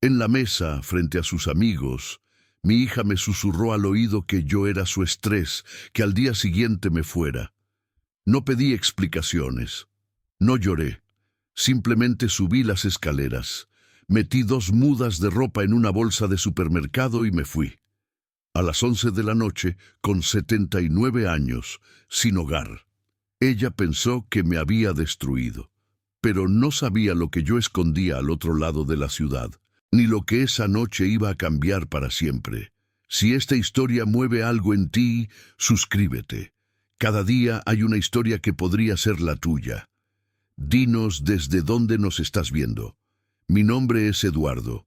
En la mesa, frente a sus amigos, mi hija me susurró al oído que yo era su estrés, que al día siguiente me fuera. No pedí explicaciones. No lloré. Simplemente subí las escaleras. Metí 2 mudas de ropa en una bolsa de supermercado y me fui. A las 11 de la noche, con 79 años, sin hogar. Ella pensó que me había destruido, pero no sabía lo que yo escondía al otro lado de la ciudad, ni lo que esa noche iba a cambiar para siempre. Si esta historia mueve algo en ti, suscríbete. Cada día hay una historia que podría ser la tuya. Dinos desde dónde nos estás viendo. Mi nombre es Eduardo.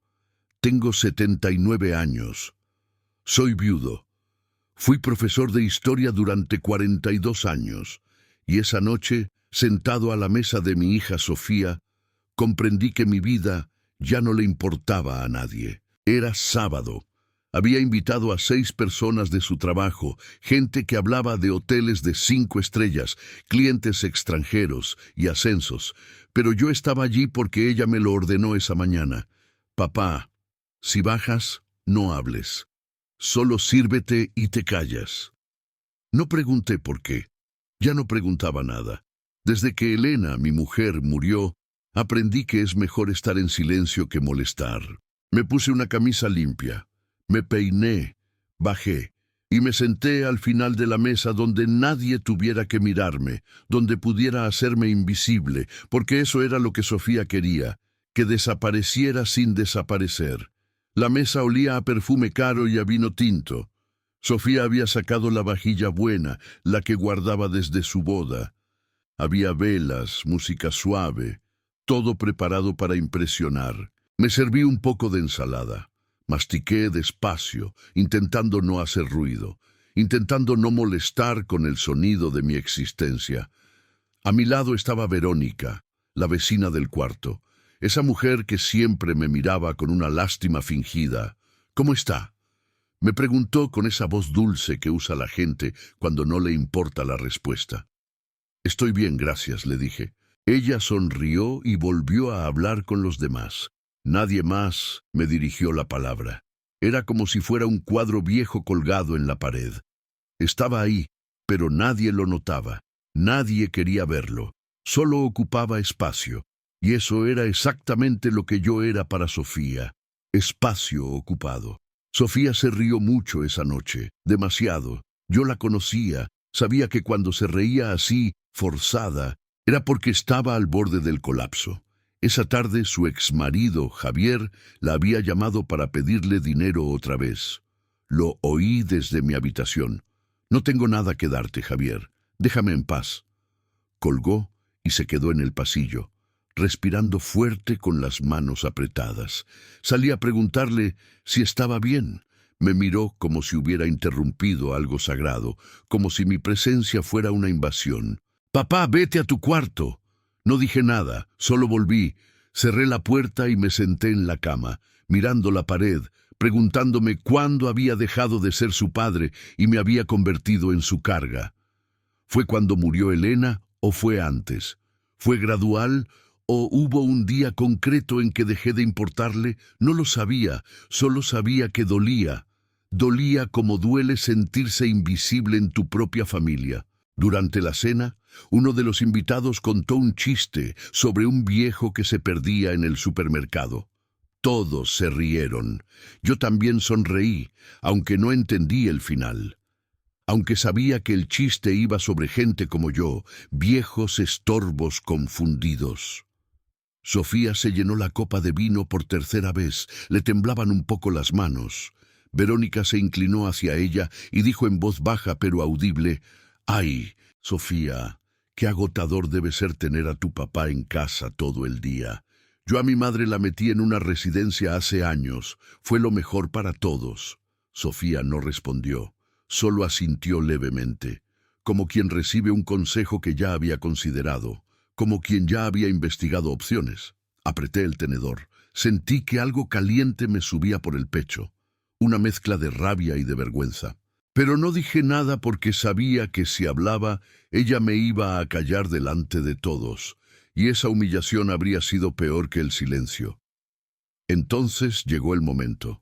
Tengo 79 años. Soy viudo. Fui profesor de historia durante 42 años, y esa noche, sentado a la mesa de mi hija Sofía, comprendí que mi vida ya no le importaba a nadie. Era sábado. Había invitado a 6 personas de su trabajo, gente que hablaba de hoteles de 5 estrellas, clientes extranjeros y ascensos, pero yo estaba allí porque ella me lo ordenó esa mañana. Papá, si bajas, no hables. Solo sírvete y te callas. No pregunté por qué. Ya no preguntaba nada. Desde que Elena, mi mujer, murió, aprendí que es mejor estar en silencio que molestar. Me puse una camisa limpia. Me peiné, bajé y me senté al final de la mesa donde nadie tuviera que mirarme, donde pudiera hacerme invisible, porque eso era lo que Sofía quería, que desapareciera sin desaparecer. La mesa olía a perfume caro y a vino tinto. Sofía había sacado la vajilla buena, la que guardaba desde su boda. Había velas, música suave, todo preparado para impresionar. Me serví un poco de ensalada. Mastiqué despacio, intentando no hacer ruido, intentando no molestar con el sonido de mi existencia. A mi lado estaba Verónica, la vecina del cuarto, esa mujer que siempre me miraba con una lástima fingida. ¿Cómo está?, me preguntó con esa voz dulce que usa la gente cuando no le importa la respuesta. Estoy bien, gracias, le dije. Ella sonrió y volvió a hablar con los demás. Nadie más me dirigió la palabra. Era como si fuera un cuadro viejo colgado en la pared. Estaba ahí, pero nadie lo notaba. Nadie quería verlo. Solo ocupaba espacio. Y eso era exactamente lo que yo era para Sofía. Espacio ocupado. Sofía se rió mucho esa noche, demasiado. Yo la conocía, sabía que cuando se reía así, forzada, era porque estaba al borde del colapso. Esa tarde su exmarido, Javier, la había llamado para pedirle dinero otra vez. Lo oí desde mi habitación. No tengo nada que darte, Javier. Déjame en paz. Colgó y se quedó en el pasillo, respirando fuerte con las manos apretadas. Salí a preguntarle si estaba bien. Me miró como si hubiera interrumpido algo sagrado, como si mi presencia fuera una invasión. «Papá, vete a tu cuarto». No dije nada, solo volví, cerré la puerta y me senté en la cama, mirando la pared, preguntándome cuándo había dejado de ser su padre y me había convertido en su carga. ¿Fue cuando murió Elena o fue antes? ¿Fue gradual o hubo un día concreto en que dejé de importarle? No lo sabía, solo sabía que dolía. Dolía como duele sentirse invisible en tu propia familia. Durante la cena, uno de los invitados contó un chiste sobre un viejo que se perdía en el supermercado. Todos se rieron. Yo también sonreí, aunque no entendí el final. Aunque sabía que el chiste iba sobre gente como yo, viejos estorbos confundidos. Sofía se llenó la copa de vino por tercera vez, le temblaban un poco las manos. Verónica se inclinó hacia ella y dijo en voz baja pero audible: «Ay, Sofía, qué agotador debe ser tener a tu papá en casa todo el día. Yo a mi madre la metí en una residencia hace años. Fue lo mejor para todos». Sofía no respondió, solo asintió levemente, como quien recibe un consejo que ya había considerado, como quien ya había investigado opciones. Apreté el tenedor. Sentí que algo caliente me subía por el pecho, una mezcla de rabia y de vergüenza. Pero no dije nada porque sabía que si hablaba, ella me iba a callar delante de todos, y esa humillación habría sido peor que el silencio. Entonces llegó el momento.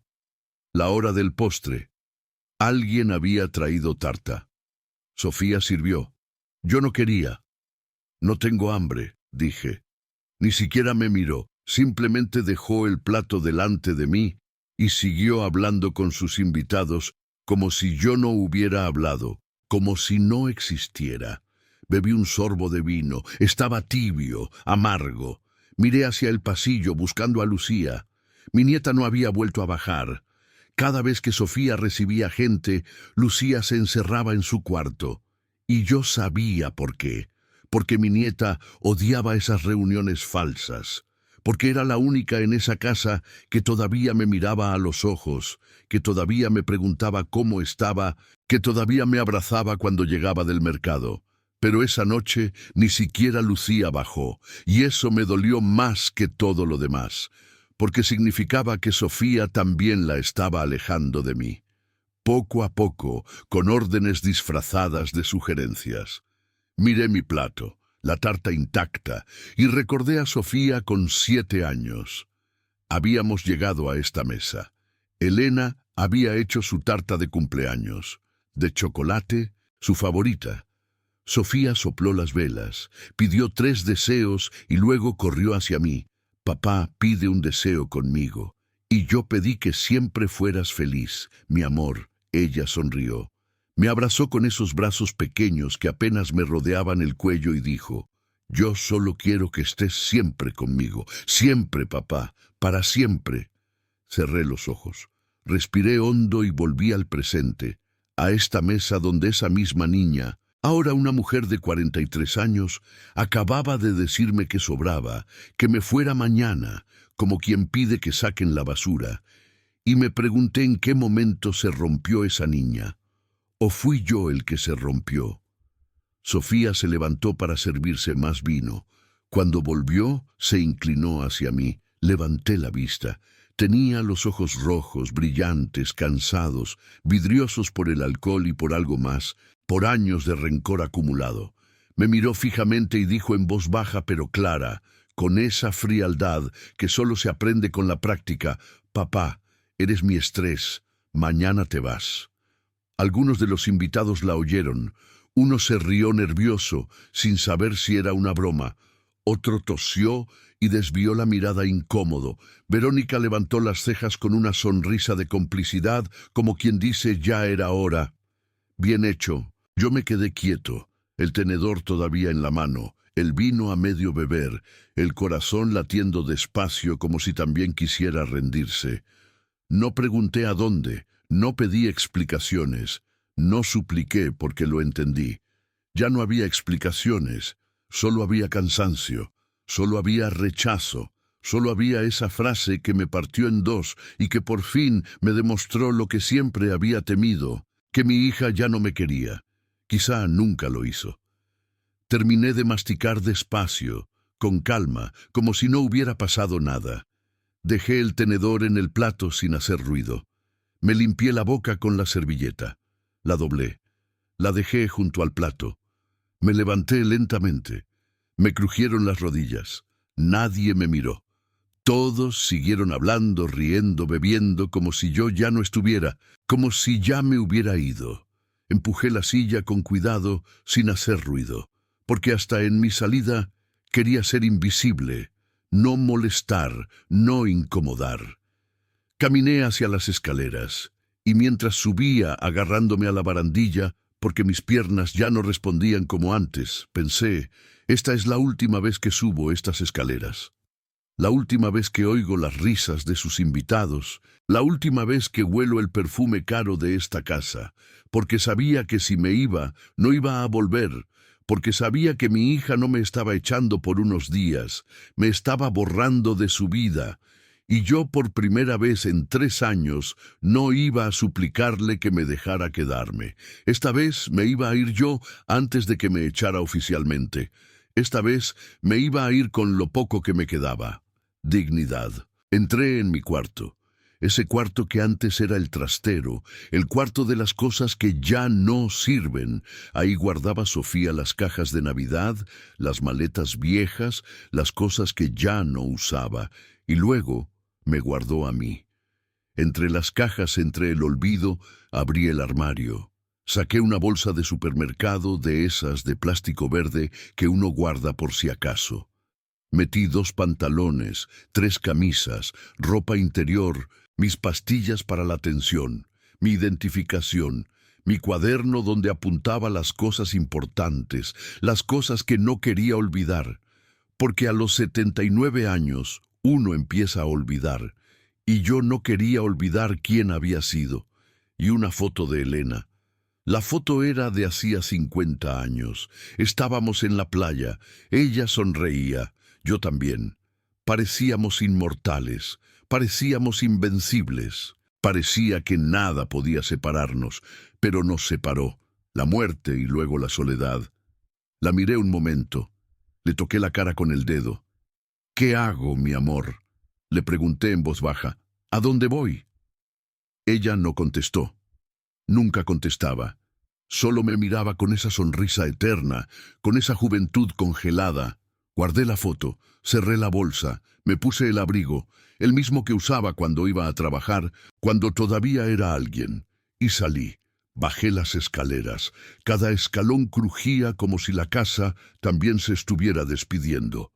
La hora del postre. Alguien había traído tarta. Sofía sirvió. Yo no quería. No tengo hambre, dije. Ni siquiera me miró, simplemente dejó el plato delante de mí y siguió hablando con sus invitados como si yo no hubiera hablado, como si no existiera. Bebí un sorbo de vino, estaba tibio, amargo. Miré hacia el pasillo buscando a Lucía. Mi nieta no había vuelto a bajar. Cada vez que Sofía recibía gente, Lucía se encerraba en su cuarto. Y yo sabía por qué. Porque mi nieta odiaba esas reuniones falsas. Porque era la única en esa casa que todavía me miraba a los ojos, que todavía me preguntaba cómo estaba, que todavía me abrazaba cuando llegaba del mercado. Pero esa noche ni siquiera Lucía bajó, y eso me dolió más que todo lo demás, porque significaba que Sofía también la estaba alejando de mí. Poco a poco, con órdenes disfrazadas de sugerencias. Miré mi plato, la tarta intacta, y recordé a Sofía con 7 años. Habíamos llegado a esta mesa. Elena había hecho su tarta de cumpleaños, de chocolate, su favorita. Sofía sopló las velas, pidió 3 deseos y luego corrió hacia mí. Papá, pide un deseo conmigo. Y yo pedí que siempre fueras feliz, mi amor. Ella sonrió. Me abrazó con esos brazos pequeños que apenas me rodeaban el cuello y dijo, yo solo quiero que estés siempre conmigo, siempre, papá, para siempre. Cerré los ojos, respiré hondo y volví al presente, a esta mesa donde esa misma niña, ahora una mujer de 43 años, acababa de decirme que sobraba, que me fuera mañana, como quien pide que saquen la basura, y me pregunté en qué momento se rompió esa niña. ¿O fui yo el que se rompió? Sofía se levantó para servirse más vino. Cuando volvió, se inclinó hacia mí. Levanté la vista. Tenía los ojos rojos, brillantes, cansados, vidriosos por el alcohol y por algo más, por años de rencor acumulado. Me miró fijamente y dijo en voz baja pero clara, con esa frialdad que solo se aprende con la práctica, «Papá, eres mi estrés. Mañana te vas». Algunos de los invitados la oyeron. Uno se rió nervioso, sin saber si era una broma. Otro tosió y desvió la mirada incómodo. Verónica levantó las cejas con una sonrisa de complicidad, como quien dice ya era hora. Bien hecho. Yo me quedé quieto, el tenedor todavía en la mano, el vino a medio beber, el corazón latiendo despacio como si también quisiera rendirse. No pregunté a dónde. No pedí explicaciones, no supliqué porque lo entendí. Ya no había explicaciones, solo había cansancio, solo había rechazo, solo había esa frase que me partió en dos y que por fin me demostró lo que siempre había temido, que mi hija ya no me quería. Quizá nunca lo hizo. Terminé de masticar despacio, con calma, como si no hubiera pasado nada. Dejé el tenedor en el plato sin hacer ruido. Me limpié la boca con la servilleta. La doblé. La dejé junto al plato. Me levanté lentamente. Me crujieron las rodillas. Nadie me miró. Todos siguieron hablando, riendo, bebiendo, como si yo ya no estuviera, como si ya me hubiera ido. Empujé la silla con cuidado, sin hacer ruido, porque hasta en mi salida quería ser invisible, no molestar, no incomodar. Caminé hacia las escaleras, y mientras subía agarrándome a la barandilla, porque mis piernas ya no respondían como antes, pensé, esta es la última vez que subo estas escaleras. La última vez que oigo las risas de sus invitados, la última vez que huelo el perfume caro de esta casa, porque sabía que si me iba, no iba a volver, porque sabía que mi hija no me estaba echando por unos días, me estaba borrando de su vida, y yo por primera vez en 3 años no iba a suplicarle que me dejara quedarme. Esta vez me iba a ir yo antes de que me echara oficialmente. Esta vez me iba a ir con lo poco que me quedaba. Dignidad. Entré en mi cuarto. Ese cuarto que antes era el trastero, el cuarto de las cosas que ya no sirven. Ahí guardaba Sofía las cajas de Navidad, las maletas viejas, las cosas que ya no usaba. Y luego me guardó a mí. Entre las cajas, entre el olvido, abrí el armario. Saqué una bolsa de supermercado, de esas de plástico verde que uno guarda por si acaso. Metí 2 pantalones, 3 camisas, ropa interior, mis pastillas para la tensión, mi identificación, mi cuaderno donde apuntaba las cosas importantes, las cosas que no quería olvidar. Porque a los 79 años uno empieza a olvidar, y yo no quería olvidar quién había sido. Y una foto de Elena. La foto era de hacía 50 años. Estábamos en la playa, ella sonreía, yo también. Parecíamos inmortales, parecíamos invencibles. Parecía que nada podía separarnos, pero nos separó, la muerte y luego la soledad. La miré un momento. Le toqué la cara con el dedo. «¿Qué hago, mi amor?», le pregunté en voz baja. «¿A dónde voy?». Ella no contestó. Nunca contestaba. Solo me miraba con esa sonrisa eterna, con esa juventud congelada. Guardé la foto, cerré la bolsa, me puse el abrigo, el mismo que usaba cuando iba a trabajar, cuando todavía era alguien, y salí. Bajé las escaleras. Cada escalón crujía como si la casa también se estuviera despidiendo.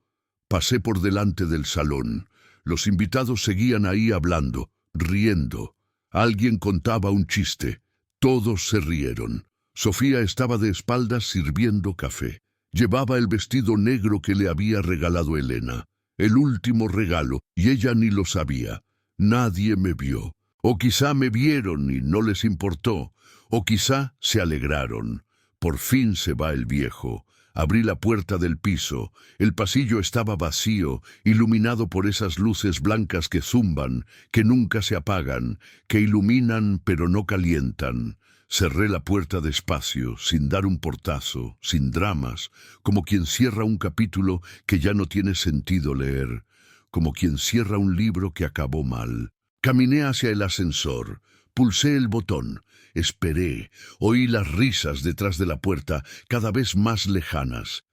Pasé por delante del salón. Los invitados seguían ahí hablando, riendo. Alguien contaba un chiste. Todos se rieron. Sofía estaba de espaldas sirviendo café. Llevaba el vestido negro que le había regalado Elena. El último regalo, y ella ni lo sabía. Nadie me vio. O quizá me vieron y no les importó. O quizá se alegraron. Por fin se va el viejo. Abrí la puerta del piso. El pasillo estaba vacío, iluminado por esas luces blancas que zumban, que nunca se apagan, que iluminan pero no calientan. Cerré la puerta despacio, sin dar un portazo, sin dramas, como quien cierra un capítulo que ya no tiene sentido leer, como quien cierra un libro que acabó mal. Caminé hacia el ascensor. Pulsé el botón, esperé, oí las risas detrás de la puerta, cada vez más lejanas.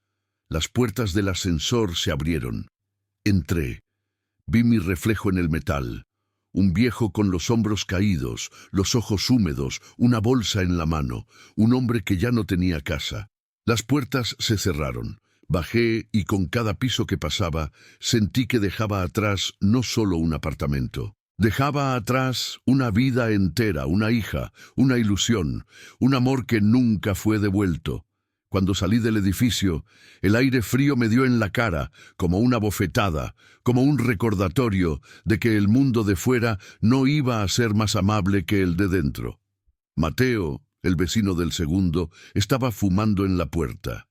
Las puertas del ascensor se abrieron. Entré. Vi mi reflejo en el metal. Un viejo con los hombros caídos, los ojos húmedos, una bolsa en la mano, un hombre que ya no tenía casa. Las puertas se cerraron. Bajé y con cada piso que pasaba, sentí que dejaba atrás no solo un apartamento. Dejaba atrás una vida entera, una hija, una ilusión, un amor que nunca fue devuelto. Cuando salí del edificio, el aire frío me dio en la cara, como una bofetada, como un recordatorio de que el mundo de fuera no iba a ser más amable que el de dentro. Mateo, el vecino del segundo, estaba fumando en la puerta.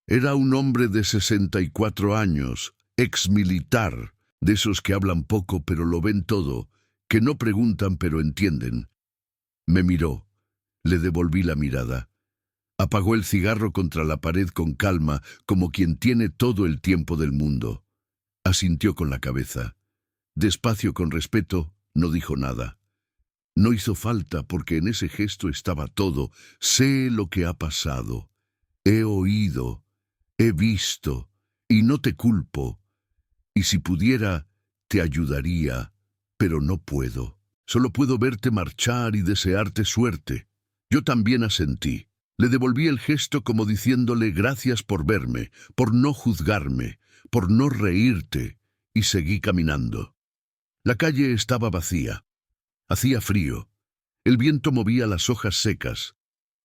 Era un hombre de 64 años, exmilitar, de esos que hablan poco pero lo ven todo, que no preguntan pero entienden. Me miró. Le devolví la mirada. Apagó el cigarro contra la pared con calma, como quien tiene todo el tiempo del mundo. Asintió con la cabeza. Despacio, con respeto, no dijo nada. No hizo falta porque en ese gesto estaba todo. Sé lo que ha pasado. He oído. He visto. Y no te culpo. Y si pudiera, te ayudaría, pero no puedo. Solo puedo verte marchar y desearte suerte. Yo también asentí. Le devolví el gesto como diciéndole gracias por verme, por no juzgarme, por no reírte, y seguí caminando. La calle estaba vacía. Hacía frío. El viento movía las hojas secas.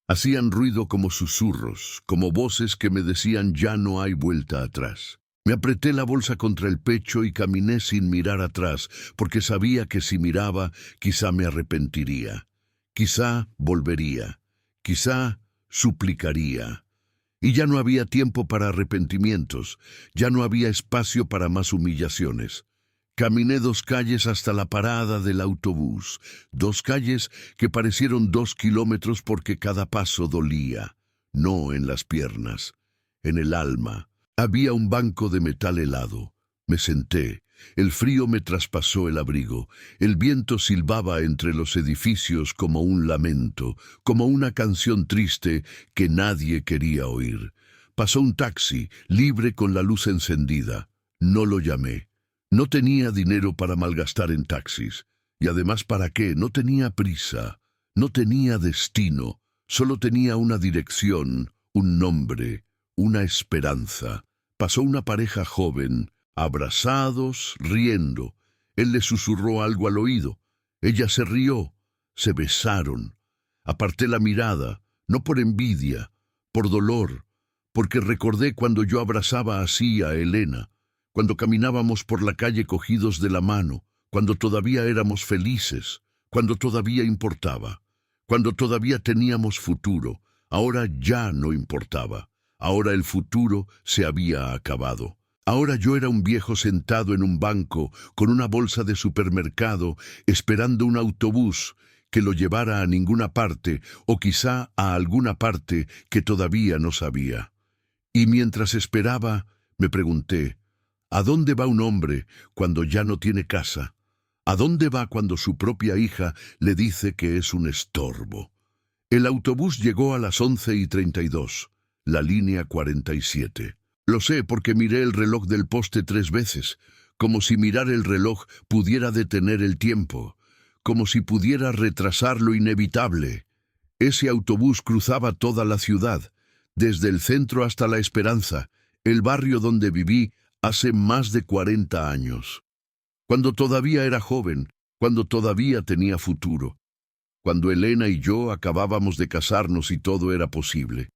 Hacían ruido como susurros, como voces que me decían ya no hay vuelta atrás. Me apreté la bolsa contra el pecho y caminé sin mirar atrás, porque sabía que si miraba, quizá me arrepentiría. Quizá volvería. Quizá suplicaría. Y ya no había tiempo para arrepentimientos, ya no había espacio para más humillaciones. Caminé 2 calles hasta la parada del autobús, 2 calles que parecieron 2 kilómetros porque cada paso dolía, no en las piernas, en el alma. Había un banco de metal helado. Me senté. El frío me traspasó el abrigo. El viento silbaba entre los edificios como un lamento, como una canción triste que nadie quería oír. Pasó un taxi, libre con la luz encendida. No lo llamé. No tenía dinero para malgastar en taxis. Y además, ¿para qué? No tenía prisa, no tenía destino, solo tenía una dirección, un nombre, una esperanza. Pasó una pareja joven, abrazados, riendo. Él le susurró algo al oído. Ella se rió, se besaron. Aparté la mirada, no por envidia, por dolor, porque recordé cuando yo abrazaba así a Elena, cuando caminábamos por la calle cogidos de la mano, cuando todavía éramos felices, cuando todavía importaba, cuando todavía teníamos futuro. Ahora ya no importaba. Ahora el futuro se había acabado. Ahora yo era un viejo sentado en un banco con una bolsa de supermercado esperando un autobús que lo llevara a ninguna parte o quizá a alguna parte que todavía no sabía. Y mientras esperaba, me pregunté, ¿a dónde va un hombre cuando ya no tiene casa? ¿A dónde va cuando su propia hija le dice que es un estorbo? El autobús llegó a las 11:32, la línea 47. Lo sé porque miré el reloj del poste 3 veces, como si mirar el reloj pudiera detener el tiempo, como si pudiera retrasar lo inevitable. Ese autobús cruzaba toda la ciudad, desde el centro hasta La Esperanza, el barrio donde viví hace más de 40 años. Cuando todavía era joven, cuando todavía tenía futuro, cuando Elena y yo acabábamos de casarnos y todo era posible.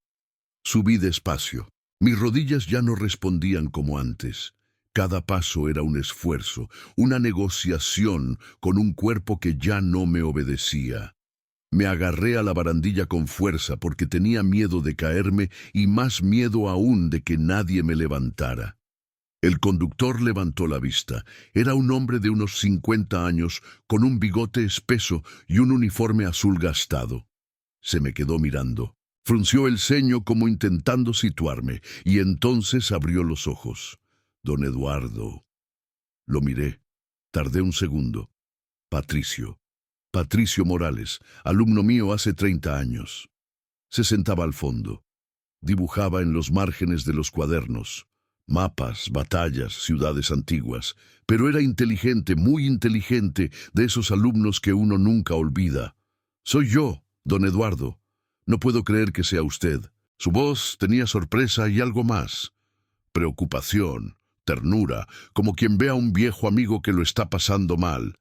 Subí despacio. Mis rodillas ya no respondían como antes. Cada paso era un esfuerzo, una negociación con un cuerpo que ya no me obedecía. Me agarré a la barandilla con fuerza porque tenía miedo de caerme y más miedo aún de que nadie me levantara. El conductor levantó la vista. Era un hombre de unos 50 años, con un bigote espeso y un uniforme azul gastado. Se me quedó mirando. Frunció el ceño como intentando situarme, y entonces abrió los ojos. Don Eduardo. Lo miré. Tardé un segundo. Patricio. Patricio Morales, alumno mío hace 30 años. Se sentaba al fondo. Dibujaba en los márgenes de los cuadernos. Mapas, batallas, ciudades antiguas, pero era inteligente, muy inteligente, de esos alumnos que uno nunca olvida. Soy yo, don Eduardo. No puedo creer que sea usted. Su voz tenía sorpresa y algo más. Preocupación, ternura, como quien ve a un viejo amigo que lo está pasando mal.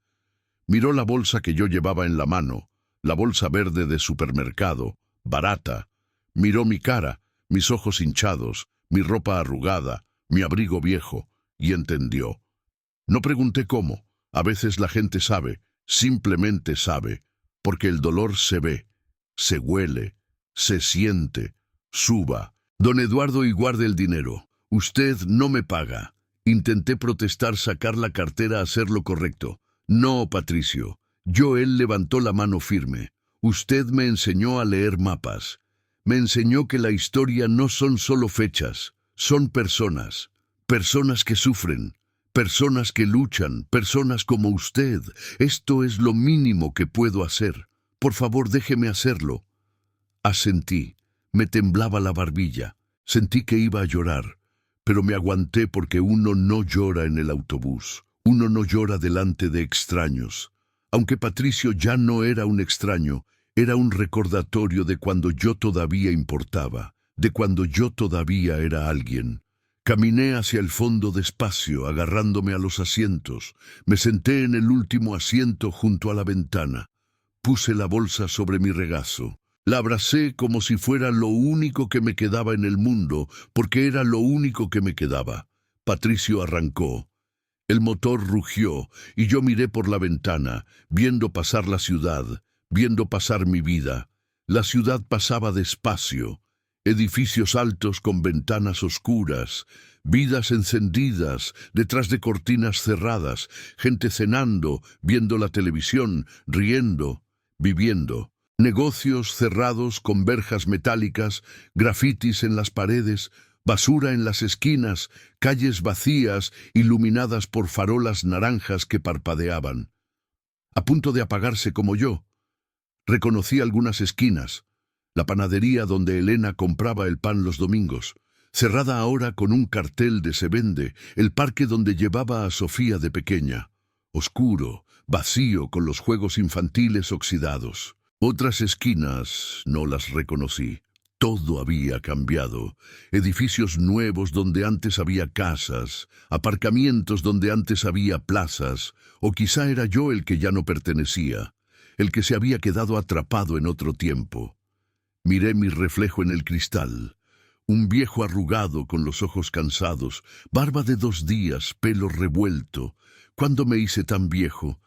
Miró la bolsa que yo llevaba en la mano, la bolsa verde de supermercado, barata. Miró mi cara, mis ojos hinchados, mi ropa arrugada, mi abrigo viejo, y entendió. No pregunté cómo. A veces la gente sabe, simplemente sabe, porque el dolor se ve, se huele, se siente. Suba. Don Eduardo, y guarde el dinero. Usted no me paga. Intenté protestar, sacar la cartera, hacer lo correcto. No, Patricio. Él levantó la mano firme. Usted me enseñó a leer mapas. Me enseñó que la historia no son solo fechas. Son personas, personas que sufren, personas que luchan, personas como usted. Esto es lo mínimo que puedo hacer. Por favor, déjeme hacerlo. Asentí. Me temblaba la barbilla. Sentí que iba a llorar, pero me aguanté porque uno no llora en el autobús. Uno no llora delante de extraños. Aunque Patricio ya no era un extraño, era un recordatorio de cuando yo todavía importaba, de cuando yo todavía era alguien. Caminé hacia el fondo despacio, agarrándome a los asientos. Me senté en el último asiento junto a la ventana. Puse la bolsa sobre mi regazo. La abracé como si fuera lo único que me quedaba en el mundo, porque era lo único que me quedaba. Patricio arrancó. El motor rugió, y yo miré por la ventana, viendo pasar la ciudad, viendo pasar mi vida. La ciudad pasaba despacio. Edificios altos con ventanas oscuras, vidas encendidas detrás de cortinas cerradas, gente cenando, viendo la televisión, riendo, viviendo. Negocios cerrados con verjas metálicas, grafitis en las paredes, basura en las esquinas, calles vacías iluminadas por farolas naranjas que parpadeaban. A punto de apagarse como yo. Reconocí algunas esquinas. La panadería donde Elena compraba el pan los domingos. cerrada ahora con un cartel de se vende, el parque donde llevaba a Sofía de pequeña, oscuro, vacío con los juegos infantiles oxidados. Otras esquinas no las reconocí. Todo había cambiado. Edificios nuevos donde antes había casas, aparcamientos donde antes había plazas, o quizá era yo el que ya no pertenecía, el que se había quedado atrapado en otro tiempo. Miré mi reflejo en el cristal. Un viejo arrugado con los ojos cansados, barba de 2 días, pelo revuelto. ¿Cuándo me hice tan viejo?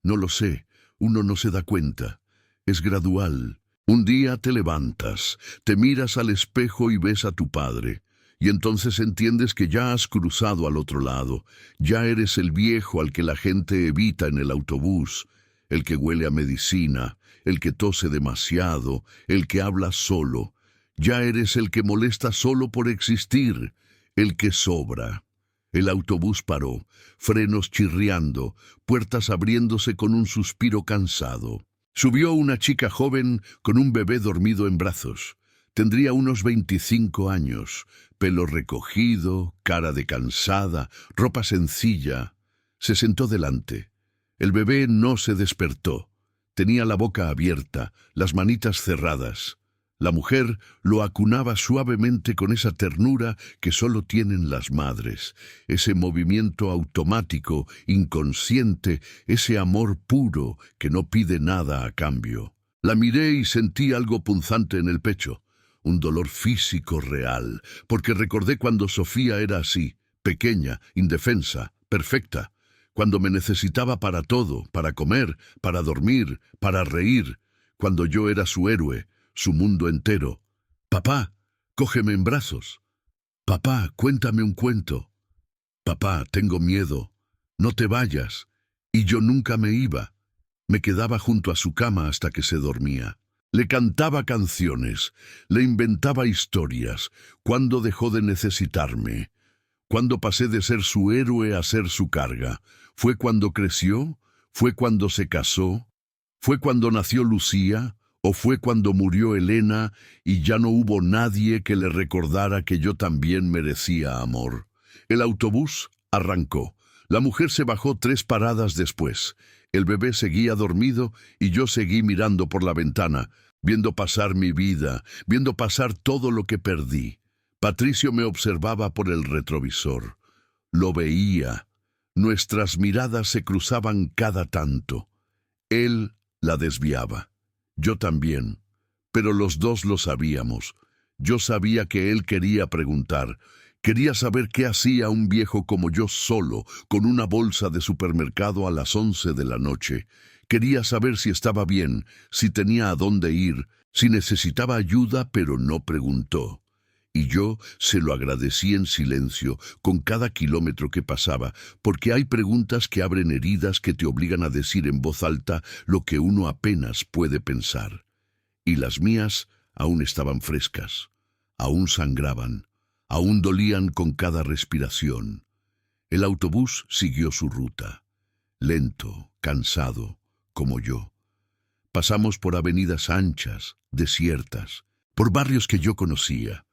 No lo sé, uno no se da cuenta. Es gradual. Un día te levantas, te miras al espejo y ves a tu padre, y entonces entiendes que ya has cruzado al otro lado, ya eres el viejo al que la gente evita en el autobús, el que huele a medicina, el que tose demasiado, el que habla solo. Ya eres el que molesta solo por existir, el que sobra. El autobús paró, frenos chirriando, puertas abriéndose con un suspiro cansado. Subió una chica joven con un bebé dormido en brazos. Tendría unos 25 años, pelo recogido, cara de cansada, ropa sencilla. Se sentó delante. El bebé no se despertó. Tenía la boca abierta, las manitas cerradas. La mujer lo acunaba suavemente con esa ternura que solo tienen las madres, ese movimiento automático, inconsciente, ese amor puro que no pide nada a cambio. La miré y sentí algo punzante en el pecho, un dolor físico real, porque recordé cuando Sofía era así, pequeña, indefensa, perfecta, cuando me necesitaba para todo, para comer, para dormir, para reír, cuando yo era su héroe, su mundo entero. Papá, cógeme en brazos. Papá, cuéntame un cuento. Papá, tengo miedo. No te vayas. Y yo nunca me iba. Me quedaba junto a su cama hasta que se dormía. Le cantaba canciones, le inventaba historias. ¿Cuándo dejó de necesitarme? ¿Cuándo pasé de ser su héroe a ser su carga? ¿Fue cuando creció? ¿Fue cuando se casó? ¿Fue cuando nació Lucía? ¿O fue cuando murió Elena y ya no hubo nadie que le recordara que yo también merecía amor? El autobús arrancó. La mujer se bajó 3 paradas después. El bebé seguía dormido y yo seguí mirando por la ventana, viendo pasar mi vida, viendo pasar todo lo que perdí. Patricio me observaba por el retrovisor. Lo veía. Nuestras miradas se cruzaban cada tanto. Él la desviaba. Yo también, pero los dos lo sabíamos. Yo sabía que él quería preguntar, quería saber qué hacía un viejo como yo solo, con una bolsa de supermercado a las 11 de la noche. Quería saber si estaba bien, si tenía a dónde ir, si necesitaba ayuda, pero no preguntó. Y yo se lo agradecí en silencio, con cada kilómetro que pasaba, porque hay preguntas que abren heridas que te obligan a decir en voz alta lo que uno apenas puede pensar. Y las mías aún estaban frescas, aún sangraban, aún dolían con cada respiración. El autobús siguió su ruta, lento, cansado, como yo. Pasamos por avenidas anchas, desiertas, por barrios que yo conocía,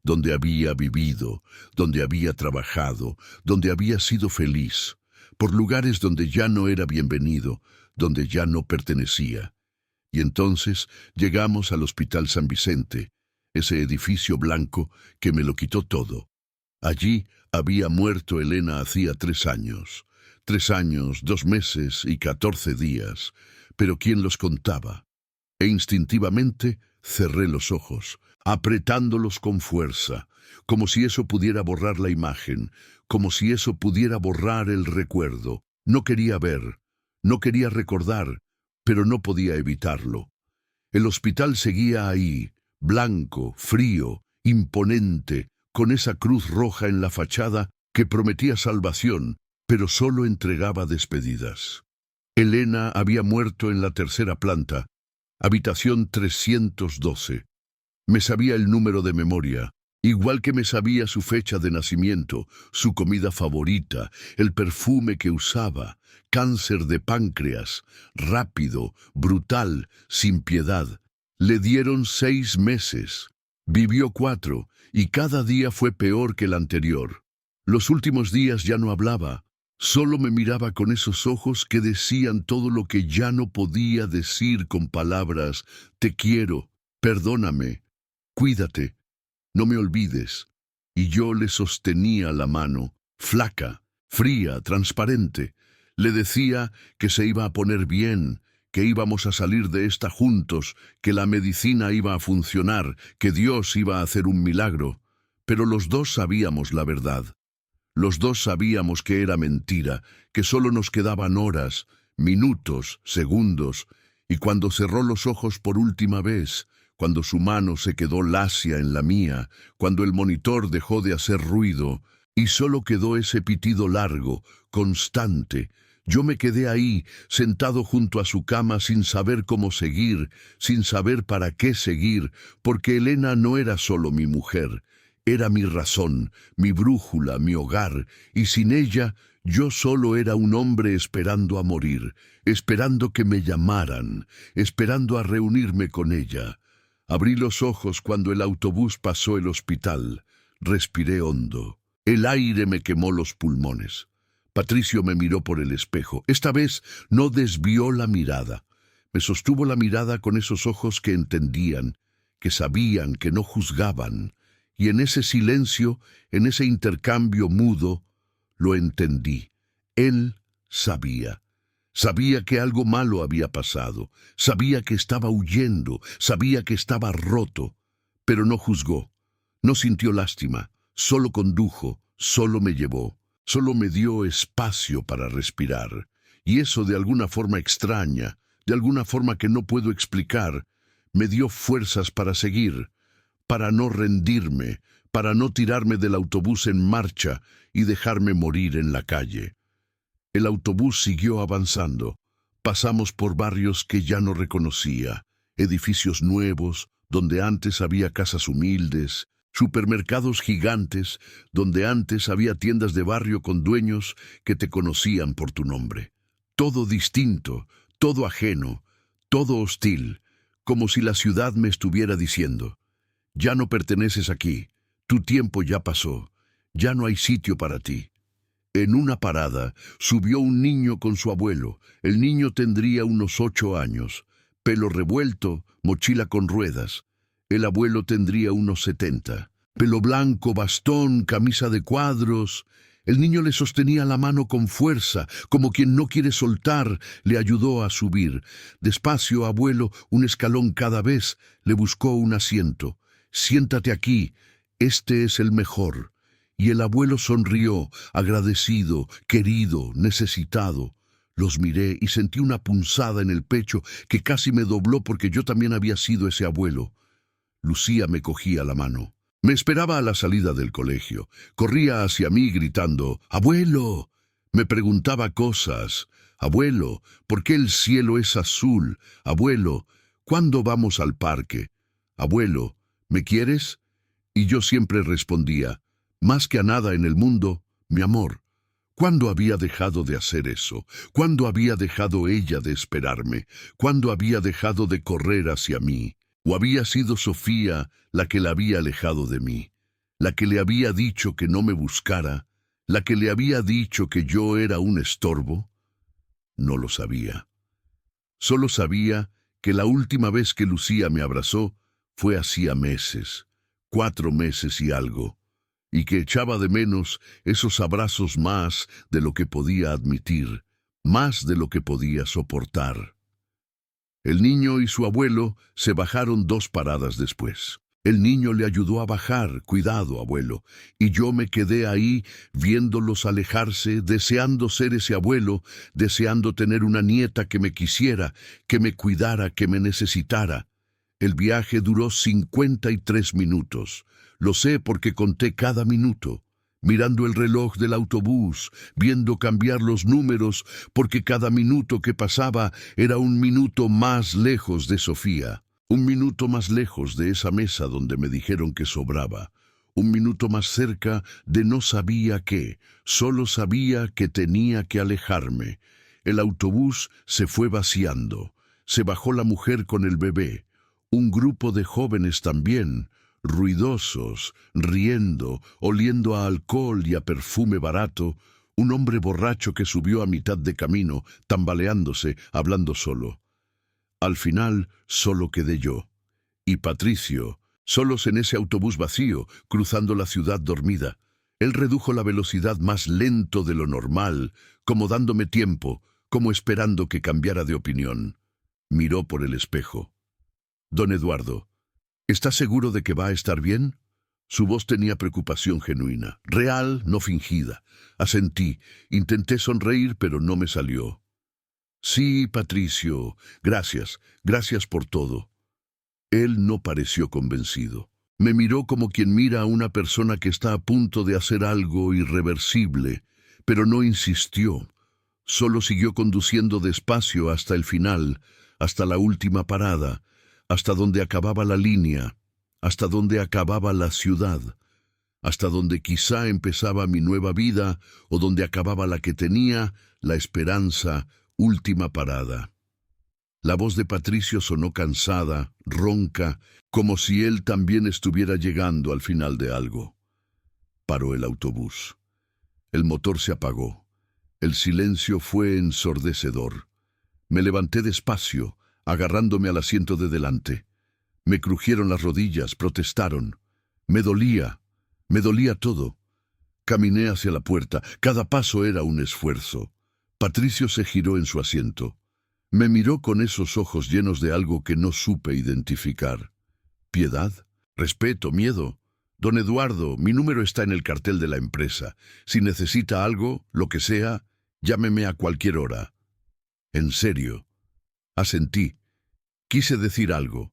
donde había vivido, donde había trabajado, donde había sido feliz, por lugares donde ya no era bienvenido, donde ya no pertenecía. Y entonces llegamos al Hospital San Vicente, ese edificio blanco que me lo quitó todo. Allí había muerto Elena hacía 3 años. 3 años, 2 meses y 14 días. Pero ¿quién los contaba? E instintivamente cerré los ojos, apretándolos con fuerza, como si eso pudiera borrar la imagen, como si eso pudiera borrar el recuerdo. No quería ver, no quería recordar, pero no podía evitarlo. El hospital seguía ahí, blanco, frío, imponente, con esa cruz roja en la fachada que prometía salvación, pero solo entregaba despedidas. Elena había muerto en la 3ª planta, habitación 312. Me sabía el número de memoria, igual que me sabía su fecha de nacimiento, su comida favorita, el perfume que usaba, cáncer de páncreas, rápido, brutal, sin piedad. Le dieron 6 meses. Vivió 4, y cada día fue peor que el anterior. Los últimos días ya no hablaba, solo me miraba con esos ojos que decían todo lo que ya no podía decir con palabras: te quiero, perdóname, cuídate, no me olvides. Y yo le sostenía la mano, flaca, fría, transparente. Le decía que se iba a poner bien, que íbamos a salir de esta juntos, que la medicina iba a funcionar, que Dios iba a hacer un milagro. Pero los dos sabíamos la verdad. Los dos sabíamos que era mentira, que solo nos quedaban horas, minutos, segundos, y cuando cerró los ojos por última vez, cuando su mano se quedó lacia en la mía, cuando el monitor dejó de hacer ruido, y solo quedó ese pitido largo, constante, yo me quedé ahí, sentado junto a su cama sin saber cómo seguir, sin saber para qué seguir, porque Elena no era solo mi mujer, era mi razón, mi brújula, mi hogar, y sin ella yo solo era un hombre esperando a morir, esperando que me llamaran, esperando a reunirme con ella. Abrí los ojos cuando el autobús pasó el hospital. Respiré hondo. El aire me quemó los pulmones. Patricio me miró por el espejo. Esta vez no desvió la mirada. Me sostuvo la mirada con esos ojos que entendían, que sabían, que no juzgaban. Y en ese silencio, en ese intercambio mudo, lo entendí. Él sabía. Sabía que algo malo había pasado. Sabía que estaba huyendo. Sabía que estaba roto. Pero no juzgó. No sintió lástima. Solo condujo. Solo me llevó. Solo me dio espacio para respirar. Y eso de alguna forma extraña, de alguna forma que no puedo explicar, me dio fuerzas para seguir, para no rendirme, para no tirarme del autobús en marcha y dejarme morir en la calle. El autobús siguió avanzando. Pasamos por barrios que ya no reconocía, edificios nuevos, donde antes había casas humildes, supermercados gigantes, donde antes había tiendas de barrio con dueños que te conocían por tu nombre. Todo distinto, todo ajeno, todo hostil, como si la ciudad me estuviera diciendo: ya no perteneces aquí, tu tiempo ya pasó, ya no hay sitio para ti. En una parada subió un niño con su abuelo. El niño tendría unos 8 años, pelo revuelto, mochila con ruedas. El abuelo tendría unos 70. Pelo blanco, bastón, camisa de cuadros. El niño le sostenía la mano con fuerza, como quien no quiere soltar. Le ayudó a subir. Despacio, abuelo, un escalón cada vez. Le buscó un asiento. Siéntate aquí, este es el mejor. Y el abuelo sonrió, agradecido, querido, necesitado. Los miré y sentí una punzada en el pecho que casi me dobló porque yo también había sido ese abuelo. Lucía me cogía la mano. Me esperaba a la salida del colegio. Corría hacia mí gritando: «¡Abuelo!». Me preguntaba cosas. «Abuelo, ¿por qué el cielo es azul? Abuelo, ¿cuándo vamos al parque? Abuelo, ¿me quieres?». Y yo siempre respondía: «Más que a nada en el mundo, mi amor». ¿Cuándo había dejado de hacer eso? ¿Cuándo había dejado ella de esperarme? ¿Cuándo había dejado de correr hacia mí? ¿O había sido Sofía la que la había alejado de mí? ¿La que le había dicho que no me buscara? ¿La que le había dicho que yo era un estorbo? No lo sabía. Solo sabía que la última vez que Lucía me abrazó fue hacía meses, 4 meses y algo, y que echaba de menos esos abrazos más de lo que podía admitir, más de lo que podía soportar. El niño y su abuelo se bajaron 2 paradas después. El niño le ayudó a bajar: «Cuidado, abuelo», y yo me quedé ahí viéndolos alejarse, deseando ser ese abuelo, deseando tener una nieta que me quisiera, que me cuidara, que me necesitara. El viaje duró 53 minutos. Lo sé porque conté cada minuto, mirando el reloj del autobús, viendo cambiar los números, porque cada minuto que pasaba era un minuto más lejos de Sofía, un minuto más lejos de esa mesa donde me dijeron que sobraba, un minuto más cerca de no sabía qué, solo sabía que tenía que alejarme. El autobús se fue vaciando, se bajó la mujer con el bebé, un grupo de jóvenes también, ruidosos, riendo, oliendo a alcohol y a perfume barato, un hombre borracho que subió a mitad de camino, tambaleándose, hablando solo. Al final, solo quedé yo. Y Patricio, solos en ese autobús vacío, cruzando la ciudad dormida. Él redujo la velocidad más lento de lo normal, como dándome tiempo, como esperando que cambiara de opinión. Miró por el espejo. «Don Eduardo, ¿está seguro de que va a estar bien?» Su voz tenía preocupación genuina, real, no fingida. Asentí, intenté sonreír, pero no me salió. «Sí, Patricio, gracias por todo». Él no pareció convencido. Me miró como quien mira a una persona que está a punto de hacer algo irreversible, pero no insistió. Solo siguió conduciendo despacio hasta el final, hasta la última parada, hasta donde acababa la línea, hasta donde acababa la ciudad, hasta donde quizá empezaba mi nueva vida o donde acababa la que tenía, la esperanza, última parada. La voz de Patricio sonó cansada, ronca, como si él también estuviera llegando al final de algo. Paró el autobús. El motor se apagó. El silencio fue ensordecedor. Me levanté despacio, agarrándome al asiento de delante. Me crujieron las rodillas, protestaron. Me dolía todo. Caminé hacia la puerta. Cada paso era un esfuerzo. Patricio se giró en su asiento. Me miró con esos ojos llenos de algo que no supe identificar. ¿Piedad? ¿Respeto? ¿Miedo? «Don Eduardo, mi número está en el cartel de la empresa. Si necesita algo, lo que sea, llámeme a cualquier hora». «¿En serio?» Asentí. Quise decir algo.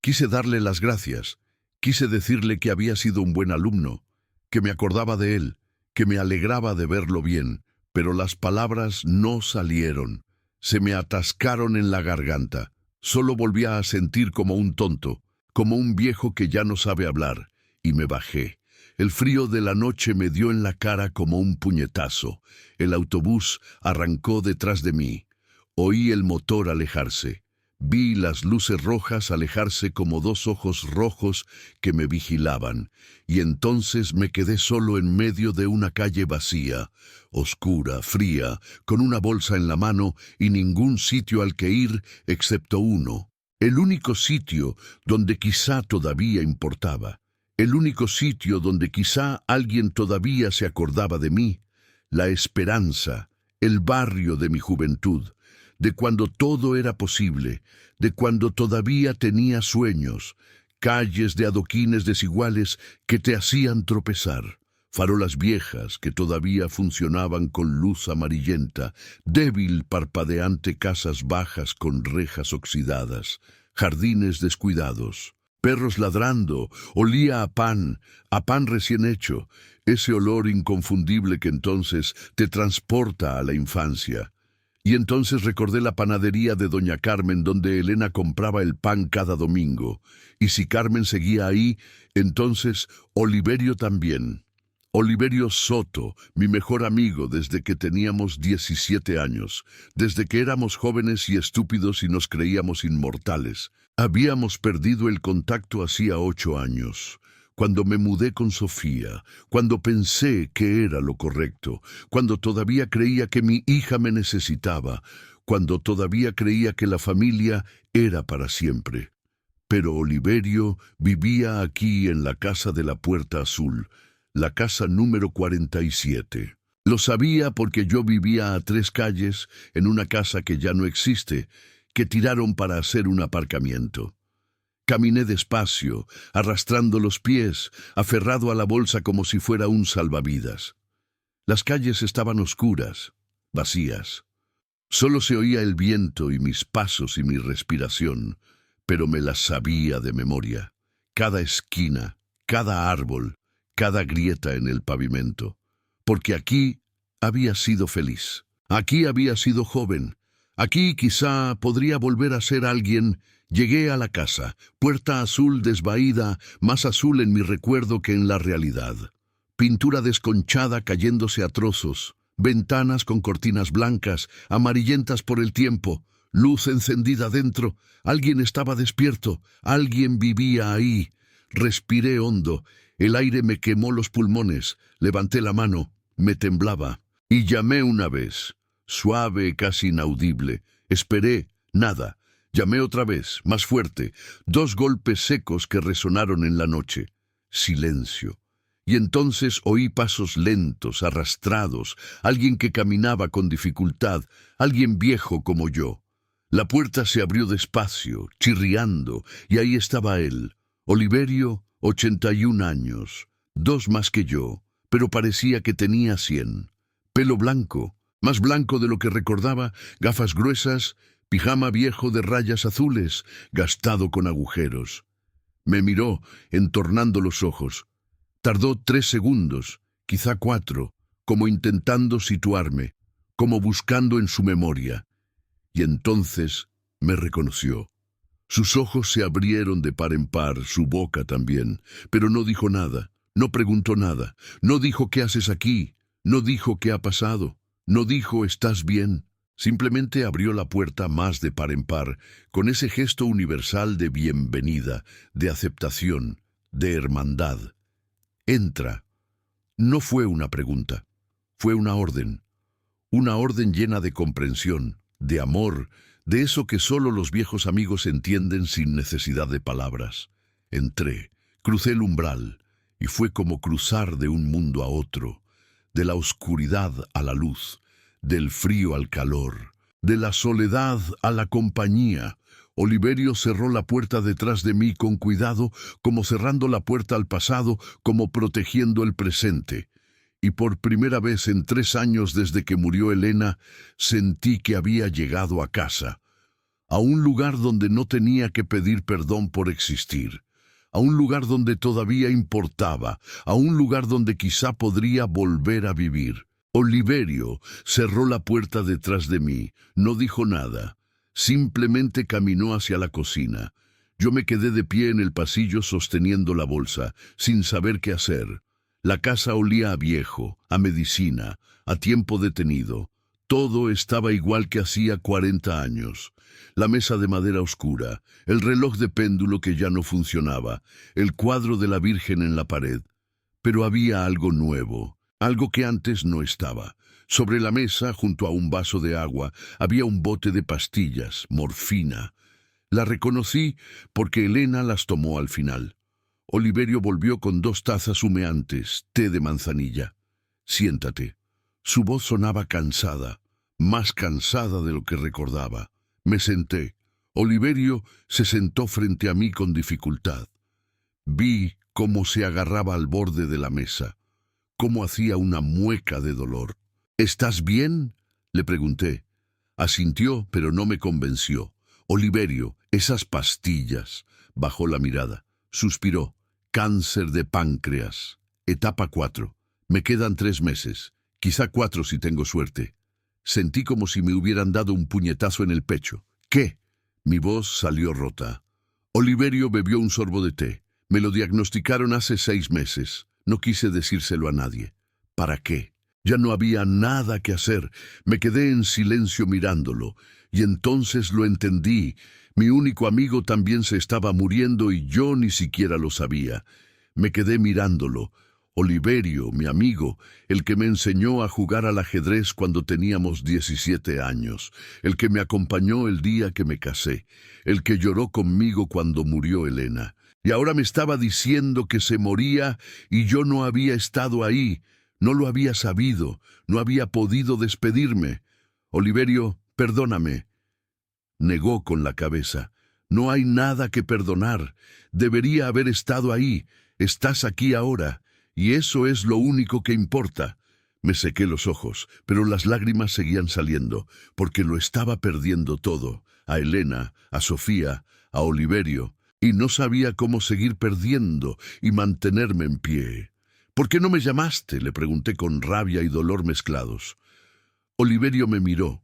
Quise darle las gracias. Quise decirle que había sido un buen alumno, que me acordaba de él, que me alegraba de verlo bien, pero las palabras no salieron. Se me atascaron en la garganta. Solo volvía a sentir como un tonto, como un viejo que ya no sabe hablar, y me bajé. El frío de la noche me dio en la cara como un puñetazo. El autobús arrancó detrás de mí. Oí el motor alejarse. Vi las luces rojas alejarse como dos ojos rojos que me vigilaban, y entonces me quedé solo en medio de una calle vacía, oscura, fría, con una bolsa en la mano y ningún sitio al que ir excepto uno. El único sitio donde quizá todavía importaba. El único sitio donde quizá alguien todavía se acordaba de mí. La esperanza, el barrio de mi juventud, de cuando todo era posible, de cuando todavía tenía sueños, calles de adoquines desiguales que te hacían tropezar, farolas viejas que todavía funcionaban con luz amarillenta, débil parpadeante casas bajas con rejas oxidadas, jardines descuidados, perros ladrando, olía a pan recién hecho, ese olor inconfundible que entonces te transporta a la infancia. Y entonces recordé la panadería de doña Carmen donde Elena compraba el pan cada domingo. Y si Carmen seguía ahí, entonces Oliverio también. Oliverio Soto, mi mejor amigo desde que teníamos 17 años, desde que éramos jóvenes y estúpidos y nos creíamos inmortales. Habíamos perdido el contacto hacía 8 años. Cuando me mudé con Sofía, cuando pensé que era lo correcto, cuando todavía creía que mi hija me necesitaba, cuando todavía creía que la familia era para siempre. Pero Oliverio vivía aquí en la casa de la Puerta Azul, la casa número 47. Lo sabía porque yo vivía a 3 calles, en una casa que ya no existe, que tiraron para hacer un aparcamiento. Caminé despacio, arrastrando los pies, aferrado a la bolsa como si fuera un salvavidas. Las calles estaban oscuras, vacías. Solo se oía el viento y mis pasos y mi respiración, pero me las sabía de memoria. Cada esquina, cada árbol, cada grieta en el pavimento. Porque aquí había sido feliz. Aquí había sido joven. Aquí quizá podría volver a ser alguien. Llegué a la casa, puerta azul desvaída, más azul en mi recuerdo que en la realidad. Pintura desconchada cayéndose a trozos, ventanas con cortinas blancas, amarillentas por el tiempo, luz encendida dentro. Alguien estaba despierto, alguien vivía ahí. Respiré hondo. El aire me quemó los pulmones. Levanté la mano. Me temblaba. Y llamé una vez. Suave, casi inaudible. Esperé. Nada. Llamé otra vez, más fuerte. 2 golpes secos que resonaron en la noche. Silencio. Y entonces oí pasos lentos, arrastrados, alguien que caminaba con dificultad, alguien viejo como yo. La puerta se abrió despacio, chirriando, y ahí estaba él, Oliverio, 81 años, 2 más que yo, pero parecía que tenía 100. Pelo blanco, más blanco de lo que recordaba, gafas gruesas, pijama viejo de rayas azules, gastado con agujeros. Me miró, entornando los ojos. Tardó 3 segundos, quizá 4, como intentando situarme, como buscando en su memoria. Y entonces me reconoció. Sus ojos se abrieron de par en par, su boca también, pero no dijo nada, no preguntó nada, no dijo ¿qué haces aquí? No dijo ¿qué ha pasado? No dijo ¿estás bien? Simplemente abrió la puerta más de par en par, con ese gesto universal de bienvenida, de aceptación, de hermandad. Entra. No fue una pregunta, fue una orden llena de comprensión, de amor, de eso que solo los viejos amigos entienden sin necesidad de palabras. Entré, crucé el umbral, y fue como cruzar de un mundo a otro, de la oscuridad a la luz, del frío al calor, de la soledad a la compañía. Oliverio cerró la puerta detrás de mí con cuidado, como cerrando la puerta al pasado, como protegiendo el presente. Y por primera vez en 3 años desde que murió Elena, sentí que había llegado a casa, a un lugar donde no tenía que pedir perdón por existir, a un lugar donde todavía importaba, a un lugar donde quizá podría volver a vivir. Oliverio cerró la puerta detrás de mí, no dijo nada. Simplemente caminó hacia la cocina. Yo me quedé de pie en el pasillo sosteniendo la bolsa, sin saber qué hacer. La casa olía a viejo, a medicina, a tiempo detenido. Todo estaba igual que hacía 40 años. La mesa de madera oscura, el reloj de péndulo que ya no funcionaba, el cuadro de la Virgen en la pared. Pero había algo nuevo, algo que antes no estaba. Sobre la mesa, junto a un vaso de agua, había un bote de pastillas, morfina. La reconocí porque Elena las tomó al final. Oliverio volvió con 2 tazas humeantes, té de manzanilla. Siéntate. Su voz sonaba cansada, más cansada de lo que recordaba. Me senté. Oliverio se sentó frente a mí con dificultad. Vi cómo se agarraba al borde de la mesa, cómo hacía una mueca de dolor. ¿Estás bien?, le pregunté. Asintió, pero no me convenció. Oliverio, esas pastillas. Bajó la mirada. Suspiró. Cáncer de páncreas. Etapa 4. Me quedan 3 meses. Quizá 4 si tengo suerte. Sentí como si me hubieran dado un puñetazo en el pecho. ¿Qué? Mi voz salió rota. Oliverio bebió un sorbo de té. Me lo diagnosticaron hace 6 meses. No quise decírselo a nadie. ¿Para qué? Ya no había nada que hacer. Me quedé en silencio mirándolo. Y entonces lo entendí. Mi único amigo también se estaba muriendo y yo ni siquiera lo sabía. Me quedé mirándolo. Oliverio, mi amigo, el que me enseñó a jugar al ajedrez cuando teníamos 17 años, el que me acompañó el día que me casé, el que lloró conmigo cuando murió Elena. Y ahora me estaba diciendo que se moría y yo no había estado ahí. No lo había sabido, no había podido despedirme. Oliverio, perdóname. Negó con la cabeza. No hay nada que perdonar. Debería haber estado ahí. Estás aquí ahora. Y eso es lo único que importa. Me sequé los ojos, pero las lágrimas seguían saliendo, porque lo estaba perdiendo todo. A Elena, a Sofía, a Oliverio. Y no sabía cómo seguir perdiendo y mantenerme en pie. ¿Por qué no me llamaste?, le pregunté con rabia y dolor mezclados. Oliverio me miró.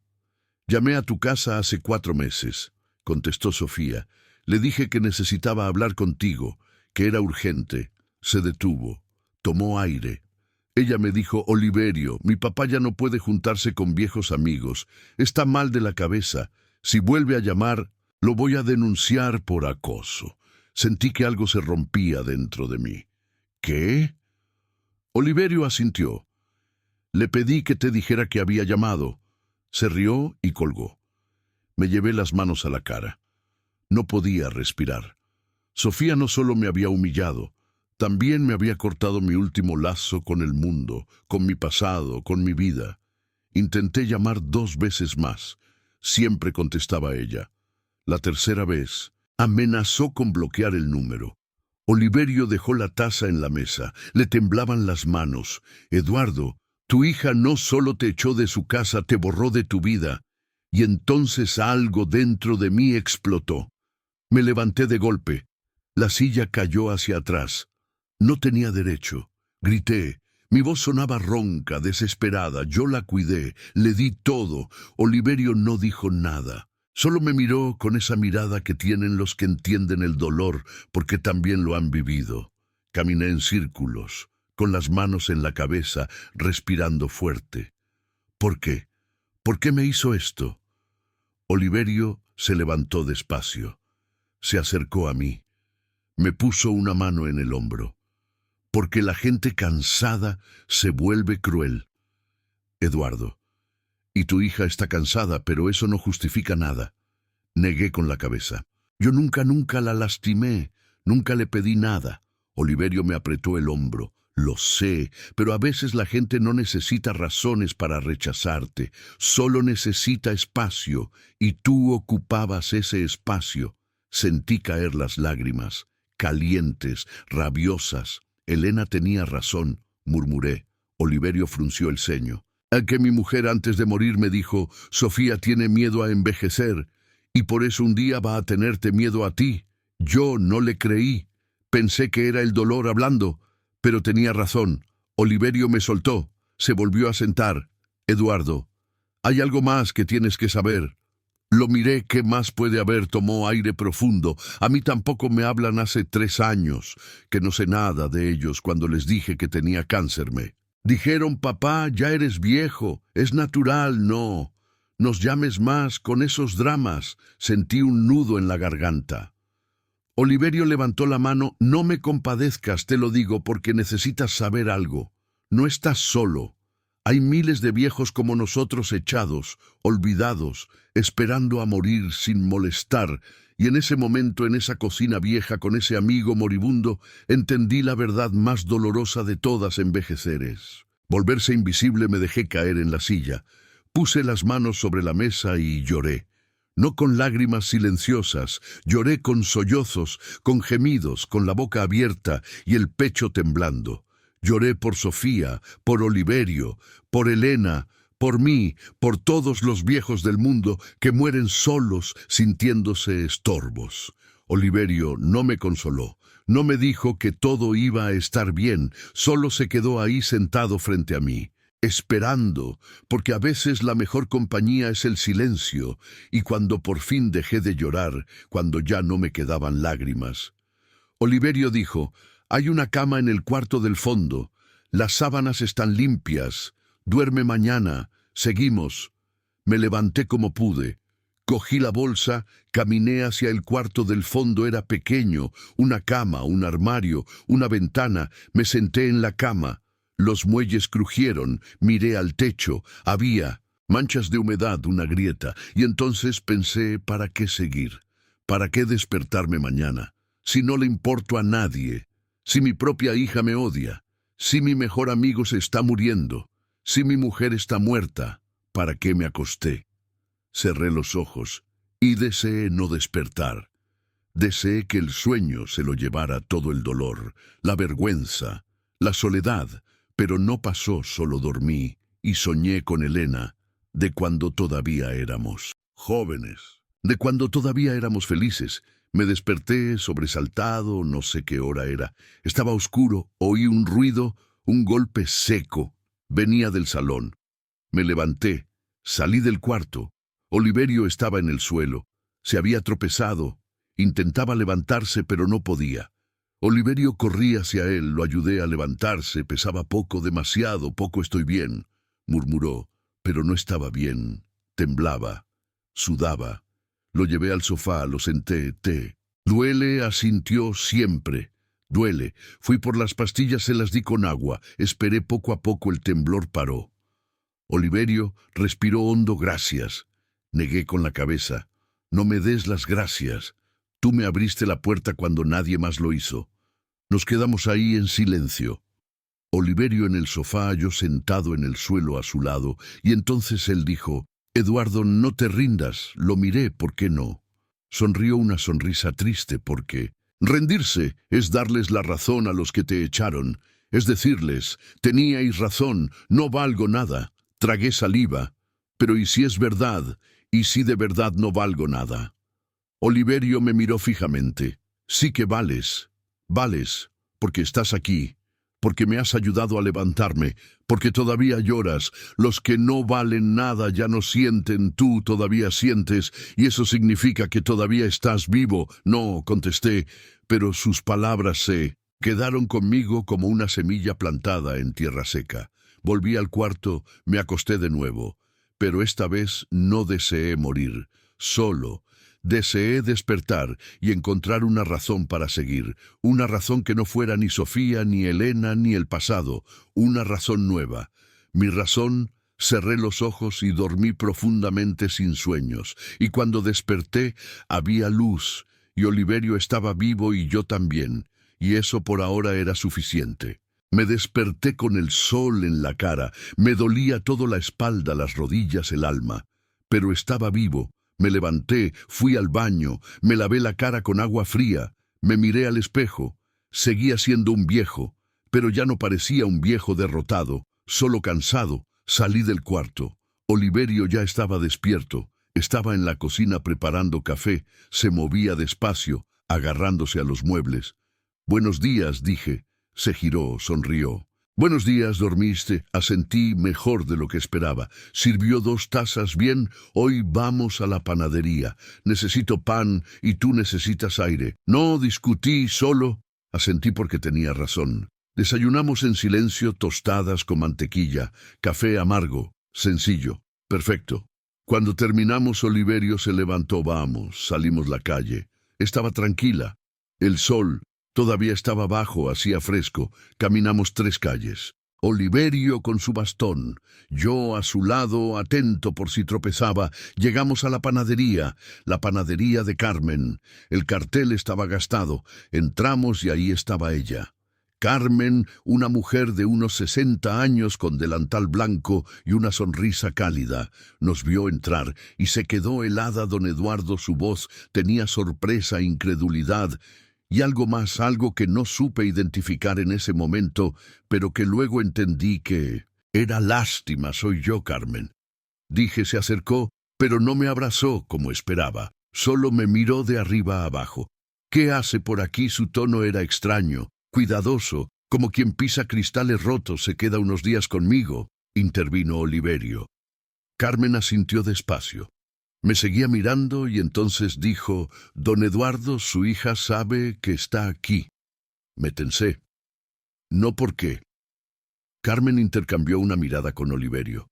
Llamé a tu casa hace 4 meses, contestó Sofía. Le dije que necesitaba hablar contigo, que era urgente. Se detuvo. Tomó aire. Ella me dijo, Oliverio, mi papá ya no puede juntarse con viejos amigos. Está mal de la cabeza. Si vuelve a llamar, lo voy a denunciar por acoso. Sentí que algo se rompía dentro de mí. ¿Qué? Oliverio asintió. Le pedí que te dijera que había llamado. Se rió y colgó. Me llevé las manos a la cara. No podía respirar. Sofía no solo me había humillado, también me había cortado mi último lazo con el mundo, con mi pasado, con mi vida. Intenté llamar 2 veces más. Siempre contestaba ella. La tercera vez, amenazó con bloquear el número. Oliverio dejó la taza en la mesa. Le temblaban las manos. Eduardo, tu hija no solo te echó de su casa, te borró de tu vida. Y entonces algo dentro de mí explotó. Me levanté de golpe. La silla cayó hacia atrás. No tenía derecho. Grité. Mi voz sonaba ronca, desesperada. Yo la cuidé, le di todo. Oliverio no dijo nada. Solo me miró con esa mirada que tienen los que entienden el dolor, porque también lo han vivido. Caminé en círculos, con las manos en la cabeza, respirando fuerte. ¿Por qué? ¿Por qué me hizo esto? Oliverio se levantó despacio. Se acercó a mí. Me puso una mano en el hombro. Porque la gente cansada se vuelve cruel. Eduardo, y tu hija está cansada, pero eso no justifica nada. Negué con la cabeza. Yo nunca la lastimé, nunca le pedí nada. Oliverio me apretó el hombro. Lo sé, pero a veces la gente no necesita razones para rechazarte, solo necesita espacio, y tú ocupabas ese espacio. Sentí caer las lágrimas, calientes, rabiosas. Elena tenía razón, murmuré. Oliverio frunció el ceño. A que mi mujer antes de morir me dijo, Sofía tiene miedo a envejecer, y por eso un día va a tenerte miedo a ti. Yo no le creí. Pensé que era el dolor hablando, pero tenía razón. Oliverio me soltó. Se volvió a sentar. Eduardo, hay algo más que tienes que saber. Lo miré, ¿qué más puede haber? Tomó aire profundo. A mí tampoco me hablan hace 3 años, que no sé nada de ellos cuando les dije que tenía cáncer. Dijeron, papá, ya eres viejo, es natural, no. Nos llames más con esos dramas. Sentí un nudo en la garganta. Oliverio levantó la mano. No me compadezcas, te lo digo, porque necesitas saber algo. No estás solo. Hay miles de viejos como nosotros echados, olvidados, esperando a morir sin molestar, y en ese momento, en esa cocina vieja con ese amigo moribundo, entendí la verdad más dolorosa de todas envejeceres. Volverse invisible. Me dejé caer en la silla. Puse las manos sobre la mesa y lloré. No con lágrimas silenciosas, lloré con sollozos, con gemidos, con la boca abierta y el pecho temblando. Lloré por Sofía, por Oliverio, por Elena, por mí, por todos los viejos del mundo que mueren solos, sintiéndose estorbos. Oliverio no me consoló, no me dijo que todo iba a estar bien, solo se quedó ahí sentado frente a mí, esperando, porque a veces la mejor compañía es el silencio, y cuando por fin dejé de llorar, cuando ya no me quedaban lágrimas. Oliverio dijo, hay una cama en el cuarto del fondo. Las sábanas están limpias. Duerme mañana. Seguimos. Me levanté como pude. Cogí la bolsa, caminé hacia el cuarto del fondo. Era pequeño. Una cama, un armario, una ventana. Me senté en la cama. Los muelles crujieron. Miré al techo. Había manchas de humedad, una grieta. Y entonces pensé, ¿para qué seguir? ¿Para qué despertarme mañana? Si no le importo a nadie. Si mi propia hija me odia, si mi mejor amigo se está muriendo, si mi mujer está muerta, ¿para qué me acosté? Cerré los ojos y deseé no despertar. Deseé que el sueño se lo llevara todo el dolor, la vergüenza, la soledad, pero no pasó, solo dormí y soñé con Elena, de cuando todavía éramos jóvenes, de cuando todavía éramos felices. Me desperté sobresaltado, no sé qué hora era. Estaba oscuro, oí un ruido, un golpe seco. Venía del salón. Me levanté, salí del cuarto. Oliverio estaba en el suelo. Se había tropezado. Intentaba levantarse, pero no podía. Oliverio corrí hacia él, lo ayudé a levantarse. Pesaba poco, demasiado poco. Estoy bien, murmuró, pero no estaba bien. Temblaba, sudaba. Lo llevé al sofá, lo senté. Duele, asintió siempre. Duele. Fui por las pastillas, se las di con agua. Esperé, poco a poco el temblor paró. Oliverio respiró hondo. Gracias. Negué con la cabeza. No me des las gracias. Tú me abriste la puerta cuando nadie más lo hizo. Nos quedamos ahí en silencio. Oliverio en el sofá, yo sentado en el suelo a su lado, y entonces él dijo: Eduardo, no te rindas. Lo miré, ¿por qué no? Sonrió una sonrisa triste porque rendirse es darles la razón a los que te echaron, es decirles: teníais razón, no valgo nada. Tragué saliva. Pero ¿y si es verdad? ¿Y si de verdad no valgo nada? Oliverio me miró fijamente. Sí que vales. Vales, porque estás aquí, porque me has ayudado a levantarme, porque todavía lloras. Los que no valen nada ya no sienten, tú todavía sientes, y eso significa que todavía estás vivo. No, contesté, pero sus palabras se quedaron conmigo como una semilla plantada en tierra seca. Volví al cuarto, me acosté de nuevo, pero esta vez no deseé morir, solo deseé despertar y encontrar una razón para seguir, una razón que no fuera ni Sofía, ni Elena, ni el pasado, una razón nueva. Mi razón, cerré los ojos y dormí profundamente sin sueños, y cuando desperté había luz, y Oliverio estaba vivo y yo también, y eso por ahora era suficiente. Me desperté con el sol en la cara, me dolía toda la espalda, las rodillas, el alma, pero estaba vivo. Me levanté, fui al baño, me lavé la cara con agua fría, me miré al espejo. Seguía siendo un viejo, pero ya no parecía un viejo derrotado, solo cansado. Salí del cuarto. Oliverio ya estaba despierto, estaba en la cocina preparando café, se movía despacio, agarrándose a los muebles. Buenos días, dije. Se giró, sonrió. Buenos días, ¿dormiste? Asentí, mejor de lo que esperaba. Sirvió 2 tazas, bien. Hoy vamos a la panadería. Necesito pan y tú necesitas aire. No discutí, solo asentí porque tenía razón. Desayunamos en silencio, tostadas con mantequilla, café amargo, sencillo, perfecto. Cuando terminamos, Oliverio se levantó. Vamos, salimos a la calle. Estaba tranquila. El sol todavía estaba bajo, hacía fresco. Caminamos 3 calles. Oliverio con su bastón, yo a su lado, atento por si tropezaba. Llegamos a la panadería de Carmen. El cartel estaba gastado. Entramos y ahí estaba ella. Carmen, una mujer de unos 60 años con delantal blanco y una sonrisa cálida. Nos vio entrar y se quedó helada. Don Eduardo, su voz tenía sorpresa, incredulidad y algo más, algo que no supe identificar en ese momento, pero que luego entendí que era lástima. Soy yo, Carmen. Dije. Se acercó, pero no me abrazó como esperaba. Solo me miró de arriba a abajo. ¿Qué hace por aquí? Su tono era extraño, cuidadoso, como quien pisa cristales rotos. Se queda unos días conmigo, intervino Oliverio. Carmen asintió despacio. Me seguía mirando y entonces dijo: Don Eduardo, su hija sabe que está aquí. Me tensé. No, ¿por qué? Carmen intercambió una mirada con Oliverio.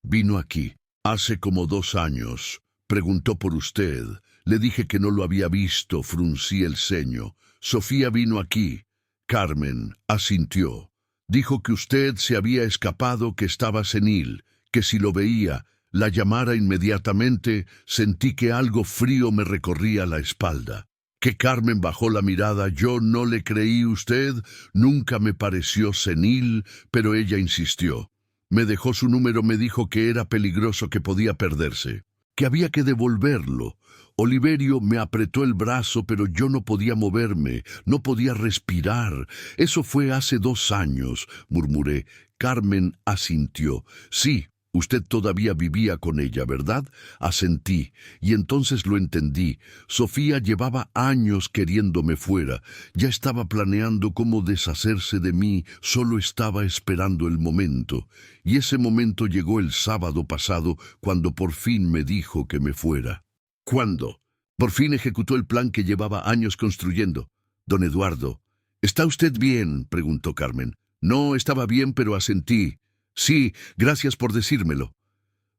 Vino aquí hace como 2 años. Preguntó por usted. Le dije que no lo había visto. Fruncí el ceño. Sofía vino aquí. Carmen asintió. Dijo que usted se había escapado, que estaba senil, que si lo veía, la llamara inmediatamente. Sentí que algo frío me recorría la espalda. Que Carmen bajó la mirada. Yo no le creí. Usted nunca me pareció senil, pero ella insistió. Me dejó su número, me dijo que era peligroso, que podía perderse, que había que devolverlo. Oliverio me apretó el brazo, pero yo no podía moverme, no podía respirar. Eso fue hace 2 años, murmuré. Carmen asintió. Sí. Usted todavía vivía con ella, ¿verdad? Asentí, y entonces lo entendí. Sofía llevaba años queriéndome fuera. Ya estaba planeando cómo deshacerse de mí, solo estaba esperando el momento. Y ese momento llegó el sábado pasado, cuando por fin me dijo que me fuera. ¿Cuándo? Por fin ejecutó el plan que llevaba años construyendo. Don Eduardo, ¿está usted bien?, preguntó Carmen. No estaba bien, pero asentí. Sí, gracias por decírmelo.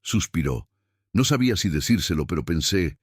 Suspiró. No sabía si decírselo, pero pensé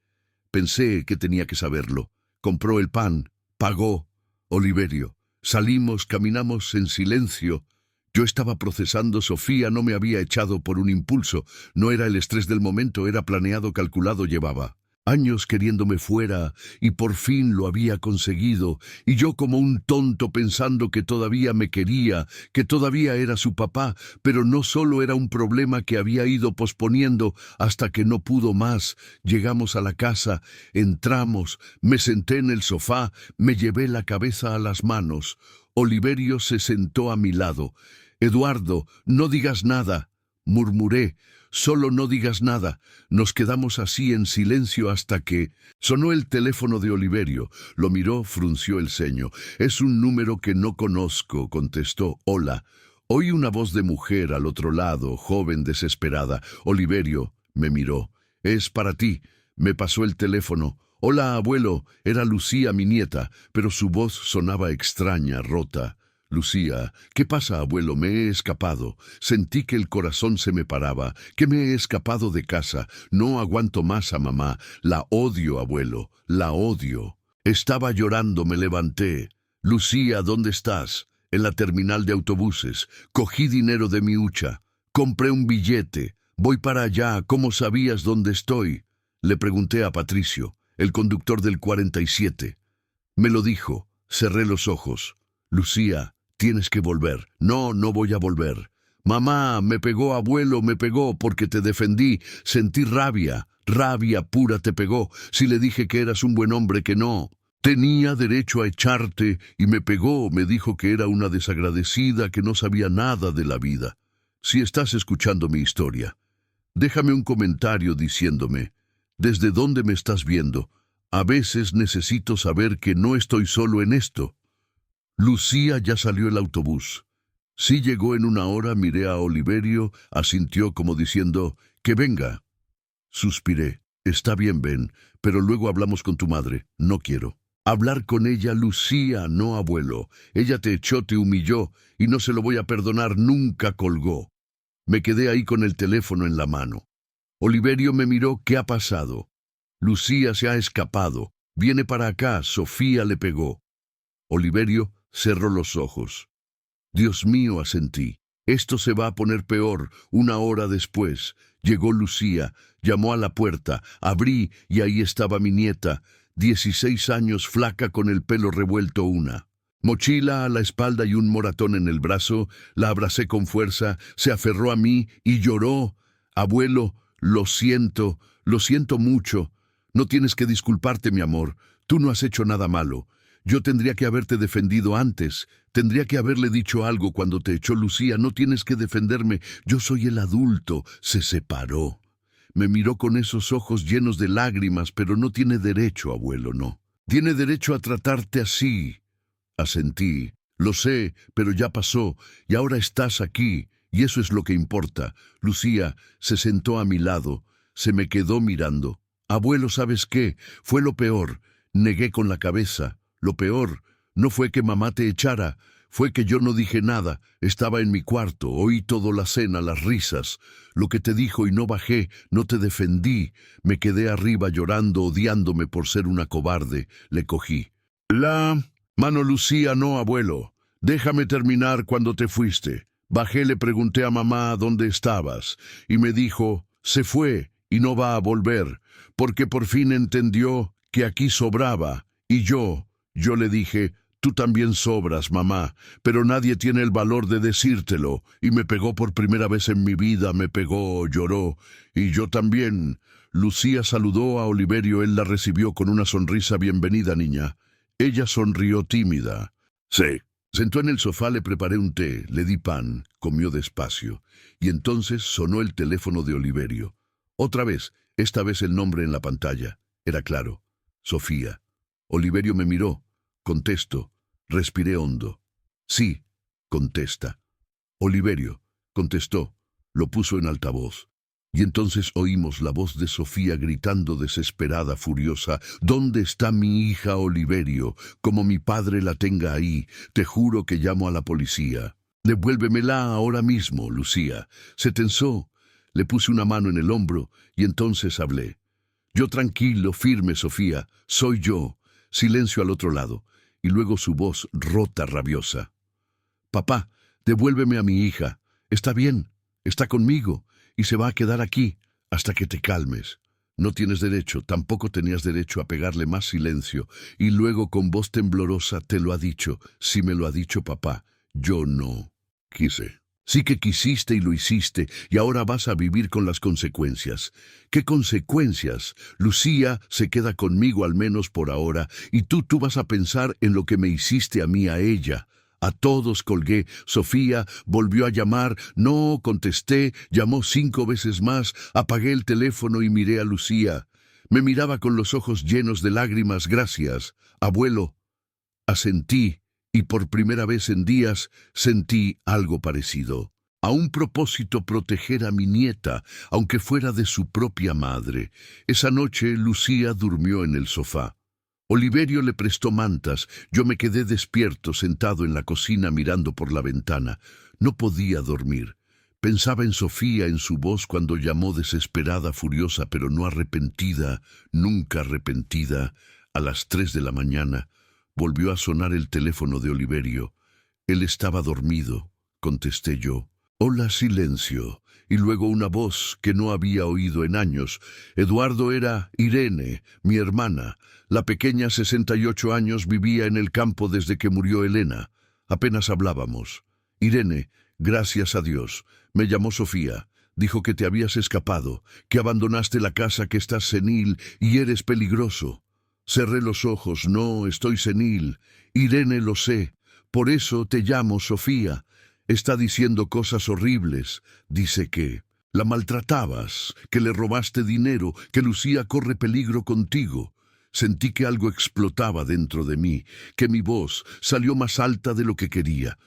que tenía que saberlo. compró el pan, pagó. Oliverio. Salimos, caminamos en silencio. Yo estaba procesando, Sofía no me había echado por un impulso. No era el estrés del momento, era planeado, calculado, llevaba años queriéndome fuera y por fin lo había conseguido. Y yo como un tonto pensando que todavía me quería, que todavía era su papá, pero no solo era un problema que había ido posponiendo hasta que no pudo más. Llegamos a la casa, entramos, me senté en el sofá, me llevé la cabeza a las manos. Oliverio se sentó a mi lado. «Eduardo, no digas nada», murmuré. «Solo no digas nada». Nos quedamos así en silencio hasta que sonó el teléfono de Oliverio. Lo miró, frunció el ceño. «Es un número que no conozco», contestó. «Hola». Oí una voz de mujer al otro lado, joven, desesperada. Oliverio me miró. «Es para ti». Me pasó el teléfono. «Hola, abuelo». Era Lucía, mi nieta, pero su voz sonaba extraña, rota. «Lucía, ¿qué pasa, abuelo? Me he escapado. Sentí que el corazón se me paraba, que me he escapado de casa. No aguanto más a mamá. La odio, abuelo, la odio». Estaba llorando, me levanté. «Lucía, ¿dónde estás?» «En la terminal de autobuses. Cogí dinero de mi hucha. Compré un billete. Voy para allá. ¿Cómo sabías dónde estoy?» Le pregunté a Patricio, el conductor del 47. Me lo dijo. Cerré los ojos. «Lucía, tienes que volver». «No, no voy a volver». «Mamá, me pegó, abuelo, me pegó porque te defendí. Sentí rabia, rabia pura te pegó. Si le dije que eras un buen hombre, que no. Tenía derecho a echarte y me pegó, me dijo que era una desagradecida, que no sabía nada de la vida. Si estás escuchando mi historia, déjame un comentario diciéndome, ¿desde dónde me estás viendo? A veces necesito saber que no estoy solo en esto». Lucía, ya salió el autobús. Sí llegó en una hora, miré a Oliverio, asintió como diciendo, «Que venga». Suspiré. «Está bien, ven, pero luego hablamos con tu madre». «No quiero». «Hablar con ella, Lucía, no, abuelo. Ella te echó, te humilló, y no se lo voy a perdonar», nunca colgó. Me quedé ahí con el teléfono en la mano. Oliverio me miró. «¿Qué ha pasado?» «Lucía se ha escapado. Viene para acá. Sofía le pegó». Oliverio cerró los ojos. «Dios mío», asentí. «Esto se va a poner peor». Una hora después, llegó Lucía, llamó a la puerta, abrí y ahí estaba mi nieta, 16 años, flaca con el pelo revuelto, una mochila a la espalda y un moratón en el brazo. La abracé con fuerza, se aferró a mí y lloró. «Abuelo, lo siento mucho. No tienes que disculparte, mi amor. Tú no has hecho nada malo. Yo tendría que haberte defendido antes. Tendría que haberle dicho algo cuando te echó Lucía. No tienes que defenderme. Yo soy el adulto». Se separó. Me miró con esos ojos llenos de lágrimas. «Pero no tiene derecho, abuelo, no. Tiene derecho a tratarte así». Asentí. «Lo sé, pero ya pasó. Y ahora estás aquí. Y eso es lo que importa». Lucía se sentó a mi lado. Se me quedó mirando. «Abuelo, ¿sabes qué? Fue lo peor». Negué con la cabeza. «Lo peor no fue que mamá te echara, fue que yo no dije nada. Estaba en mi cuarto, oí toda la cena, las risas, lo que te dijo y no bajé, no te defendí. Me quedé arriba llorando, odiándome por ser una cobarde». Le cogí la mano. «Lucía, no, abuelo. Déjame terminar. Cuando te fuiste, bajé, le pregunté a mamá dónde estabas y me dijo, se fue y no va a volver, porque por fin entendió que aquí sobraba. Y yo le dije, tú también sobras, mamá, pero nadie tiene el valor de decírtelo. Y me pegó por primera vez en mi vida, me pegó, lloró, y yo también». Lucía saludó a Oliverio, él la recibió con una sonrisa. «Bienvenida, niña». Ella sonrió tímida. «Sí». Sentó en el sofá, le preparé un té, le di pan, comió despacio, y entonces sonó el teléfono de Oliverio. Otra vez, esta vez el nombre en la pantalla. Era claro. Sofía. Oliverio me miró. Contesto. Respiré hondo. «Sí», contesta. Oliverio contestó. Lo puso en altavoz. Y entonces oímos la voz de Sofía gritando desesperada, furiosa, «¿Dónde está mi hija, Oliverio? Como mi padre la tenga ahí, te juro que llamo a la policía. Devuélvemela ahora mismo». Lucía se tensó. Le puse una mano en el hombro y entonces hablé. «Yo tranquilo, firme, Sofía. Soy yo. Silencio al otro lado, y luego su voz rota, rabiosa. Papá, devuélveme a mi hija. Está bien, está conmigo, y se va a quedar aquí hasta que te calmes. No tienes derecho, tampoco tenías derecho a pegarle más silencio, y luego con voz temblorosa te lo ha dicho. Sí me lo ha dicho papá, yo no quise. Sí que quisiste y lo hiciste, y ahora vas a vivir con las consecuencias. ¿Qué consecuencias? Lucía se queda conmigo al menos por ahora, y tú vas a pensar en lo que me hiciste a mí, a ella. A todos colgué. Sofía volvió a llamar, no contesté, llamó 5 veces más, apagué el teléfono y miré a Lucía. Me miraba con los ojos llenos de lágrimas. Gracias, abuelo. Asentí, y por primera vez en días sentí algo parecido. A un propósito, proteger a mi nieta, aunque fuera de su propia madre. Esa noche Lucía durmió en el sofá. Oliverio le prestó mantas. Yo me quedé despierto, sentado en la cocina mirando por la ventana. No podía dormir. Pensaba en Sofía, en su voz cuando llamó desesperada, furiosa, pero no arrepentida, nunca arrepentida. A las 3 de la mañana volvió a sonar el teléfono de Oliverio. Él estaba dormido. Contesté yo. Hola, silencio. Y luego una voz que no había oído en años. Eduardo, era Irene, mi hermana. La pequeña, 68 años, vivía en el campo desde que murió Elena. Apenas hablábamos. Irene, gracias a Dios. Me llamó Sofía. Dijo que te habías escapado, que abandonaste la casa, que estás senil y eres peligroso. Cerré los ojos. No, estoy senil. Irene, lo sé. Por eso te llamo, Sofía. Está diciendo cosas horribles. Dice que la maltratabas, que le robaste dinero, que Lucía corre peligro contigo. Sentí que algo explotaba dentro de mí, que mi voz salió más alta de lo que quería.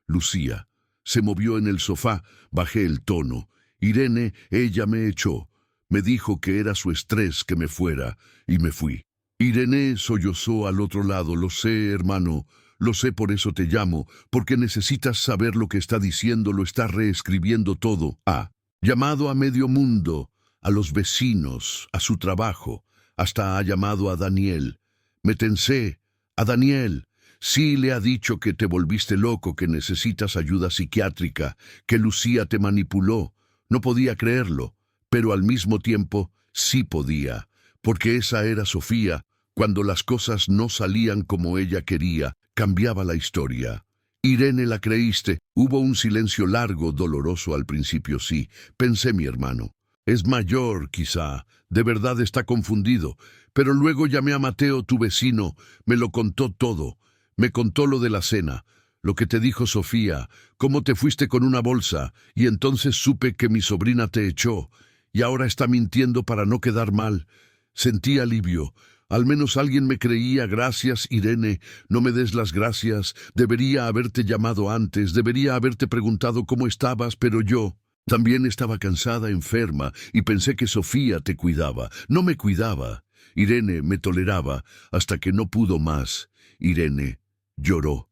Lucía se movió en el sofá. Bajé el tono. Irene, ella me echó. Me dijo que era su estrés que me fuera, y me fui. Irene sollozó al otro lado. Lo sé, hermano. Lo sé, por eso te llamo, porque necesitas saber lo que está diciendo, lo está reescribiendo todo. Ha llamado a medio mundo, a los vecinos, a su trabajo, hasta ha llamado a Daniel. Me tensé. A Daniel. Sí, le ha dicho que te volviste loco, que necesitas ayuda psiquiátrica, que Lucía te manipuló. No podía creerlo, pero al mismo tiempo sí podía, porque esa era Sofía. Cuando las cosas no salían como ella quería, cambiaba la historia. Irene, la creíste. Hubo un silencio largo, doloroso al principio, sí. Pensé, mi hermano. Es mayor, quizá. De verdad está confundido. Pero luego llamé a Mateo, tu vecino. Me lo contó todo. Me contó lo de la cena, lo que te dijo Sofía, cómo te fuiste con una bolsa, y entonces supe que mi sobrina te echó. Y ahora está mintiendo para no quedar mal. Sentí alivio. Al menos alguien me creía. Gracias, Irene. No me des las gracias. Debería haberte llamado antes. Debería haberte preguntado cómo estabas, pero yo también estaba cansada, enferma, y pensé que Sofía te cuidaba. No me cuidaba. Irene me toleraba hasta que no pudo más. Irene lloró.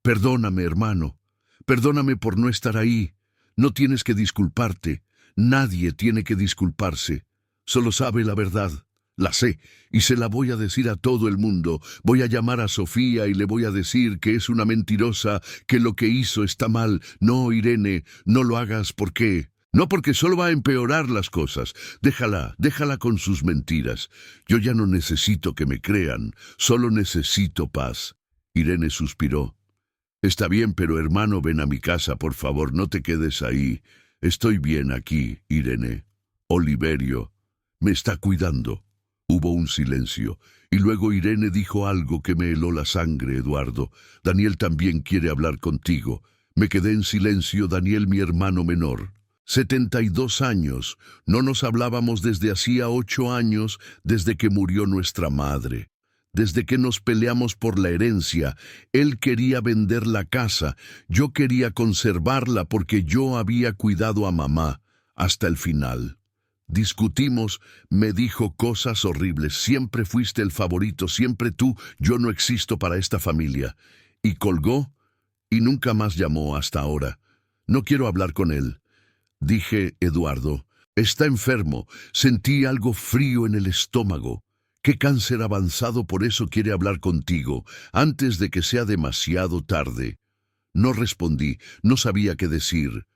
Perdóname, hermano. Perdóname por no estar ahí. No tienes que disculparte. Nadie tiene que disculparse. Solo sabe la verdad. La sé, y se la voy a decir a todo el mundo. Voy a llamar a Sofía y le voy a decir que es una mentirosa, que lo que hizo está mal. No, Irene, no lo hagas. ¿Por qué? No, porque solo va a empeorar las cosas. Déjala con sus mentiras. Yo ya no necesito que me crean, solo necesito paz. Irene suspiró. Está bien, pero hermano, ven a mi casa, por favor, no te quedes ahí. Estoy bien aquí, Irene. Oliverio me está cuidando. Hubo un silencio, y luego Irene dijo algo que me heló la sangre. Eduardo, Daniel también quiere hablar contigo. Me quedé en silencio. Daniel, mi hermano menor. 72 años. No nos hablábamos desde hacía 8 años, desde que murió nuestra madre. Desde que nos peleamos por la herencia. Él quería vender la casa. Yo quería conservarla porque yo había cuidado a mamá hasta el final. Discutimos, me dijo cosas horribles. Siempre fuiste el favorito, siempre tú. Yo no existo para esta familia. Y colgó, y nunca más llamó hasta ahora. No quiero hablar con él. Dije, Eduardo, está enfermo. Sentí algo frío en el estómago. ¿Qué cáncer avanzado por eso quiere hablar contigo antes de que sea demasiado tarde? No respondí, no sabía qué decir.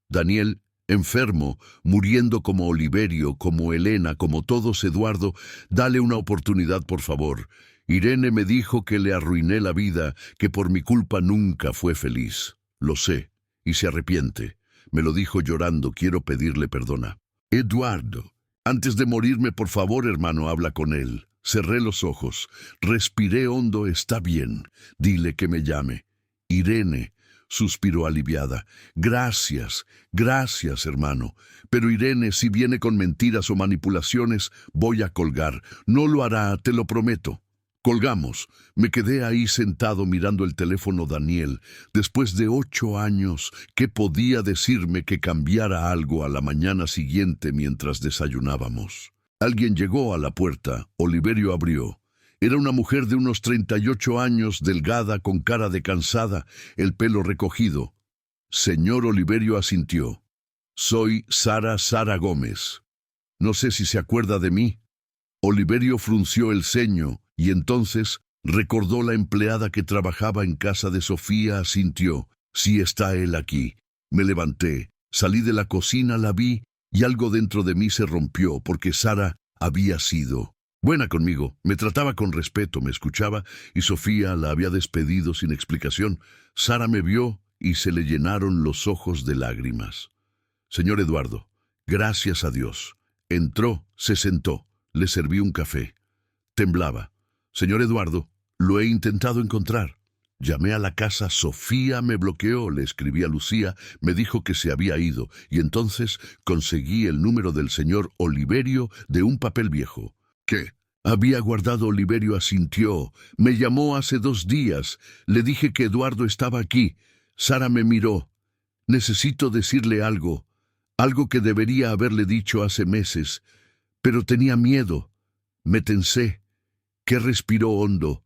Daniel, enfermo, muriendo como Oliverio, como Elena, como todos, Eduardo, dale una oportunidad, por favor. Irene me dijo que le arruiné la vida, que por mi culpa nunca fue feliz. Lo sé, y se arrepiente. Me lo dijo llorando, quiero pedirle perdona. Eduardo, antes de morirme, por favor, hermano, habla con él. Cerré los ojos, respiré hondo, está bien. Dile que me llame. Irene, suspiró aliviada. Gracias, gracias, hermano. Pero Irene, si viene con mentiras o manipulaciones, voy a colgar. No lo hará, te lo prometo. Colgamos. Me quedé ahí sentado mirando el teléfono. Daniel, después de 8 años, ¿qué podía decirme que cambiara algo a la mañana siguiente mientras desayunábamos? Alguien llegó a la puerta. Oliverio abrió. Era una mujer de unos 38 años, delgada, con cara de cansada, el pelo recogido. Señor Oliverio asintió. Soy Sara Gómez. No sé si se acuerda de mí. Oliverio frunció el ceño y entonces recordó la empleada que trabajaba en casa de Sofía. Asintió. Sí, está él aquí. Me levanté, salí de la cocina, la vi y algo dentro de mí se rompió porque Sara había sido buena conmigo, me trataba con respeto, me escuchaba y Sofía la había despedido sin explicación. Sara me vio y se le llenaron los ojos de lágrimas. Señor Eduardo, gracias a Dios. Entró, se sentó, le serví un café. Temblaba. Señor Eduardo, lo he intentado encontrar. Llamé a la casa, Sofía me bloqueó, le escribí a Lucía, me dijo que se había ido, y entonces conseguí el número del señor Oliverio de un papel viejo. ¿Qué? Había guardado. Oliverio asintió. Me llamó hace 2 días. Le dije que Eduardo estaba aquí. Sara me miró. Necesito decirle algo, algo que debería haberle dicho hace meses, pero tenía miedo. Me tensé. Que respiró hondo.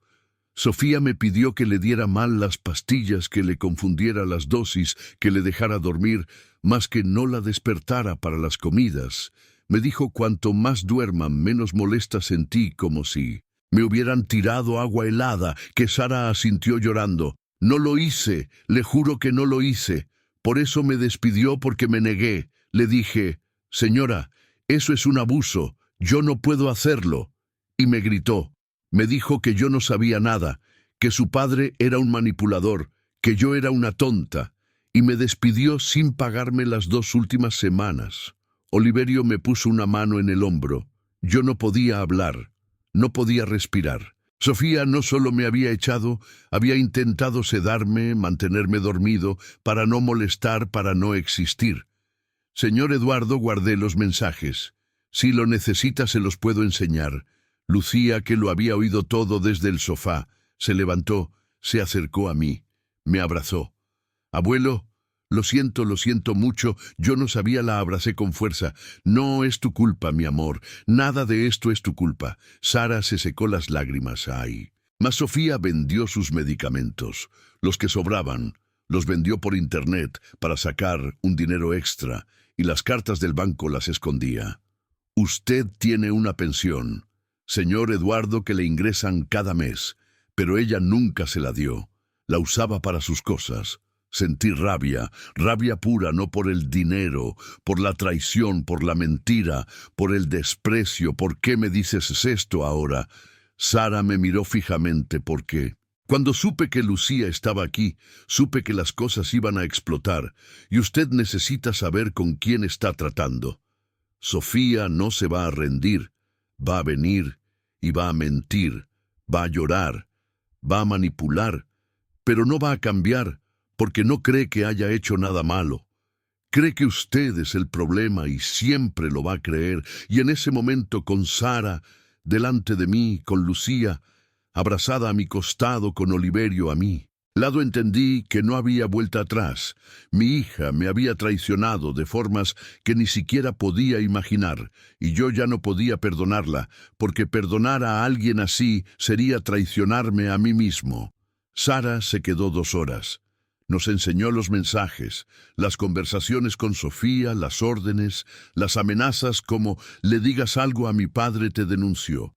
Sofía me pidió que le diera mal las pastillas, que le confundiera las dosis, que le dejara dormir, más que no la despertara para las comidas. Me dijo cuanto más duerma, menos molesta sentí, como si me hubieran tirado agua helada, que Sara asintió llorando. No lo hice, le juro que no lo hice. Por eso me despidió, porque me negué. Le dije, señora, eso es un abuso, yo no puedo hacerlo. Y me gritó. Me dijo que yo no sabía nada, que su padre era un manipulador, que yo era una tonta, y me despidió sin pagarme las 2 últimas semanas. Oliverio me puso una mano en el hombro. Yo no podía hablar, no podía respirar. Sofía no solo me había echado, había intentado sedarme, mantenerme dormido, para no molestar, para no existir. Señor Eduardo, guardé los mensajes. Si lo necesita, se los puedo enseñar. Lucía, que lo había oído todo desde el sofá, se levantó, se acercó a mí, me abrazó. Abuelo, lo siento mucho, yo no sabía, la abracé con fuerza. No es tu culpa, mi amor, nada de esto es tu culpa. Sara se secó las lágrimas. Ay. Mas Sofía vendió sus medicamentos, los que sobraban, los vendió por internet para sacar un dinero extra, y las cartas del banco las escondía. Usted tiene una pensión, señor Eduardo, que le ingresan cada mes, pero ella nunca se la dio. La usaba para sus cosas. Sentí rabia, rabia pura, no por el dinero, por la traición, por la mentira, por el desprecio. ¿Por qué me dices esto ahora? Sara me miró fijamente porque cuando supe que Lucía estaba aquí, supe que las cosas iban a explotar, y usted necesita saber con quién está tratando. Sofía no se va a rendir. Va a venir y va a mentir, va a llorar, va a manipular, pero no va a cambiar porque no cree que haya hecho nada malo. Cree que usted es el problema y siempre lo va a creer. Y en ese momento, con Sara delante de mí, con Lucía abrazada a mi costado, con Oliverio a mí lado, entendí que no había vuelta atrás. Mi hija me había traicionado de formas que ni siquiera podía imaginar, y yo ya no podía perdonarla, porque perdonar a alguien así sería traicionarme a mí mismo. Sara se quedó 2 horas. Nos enseñó los mensajes, las conversaciones con Sofía, las órdenes, las amenazas como «le digas algo a mi padre, te denunció».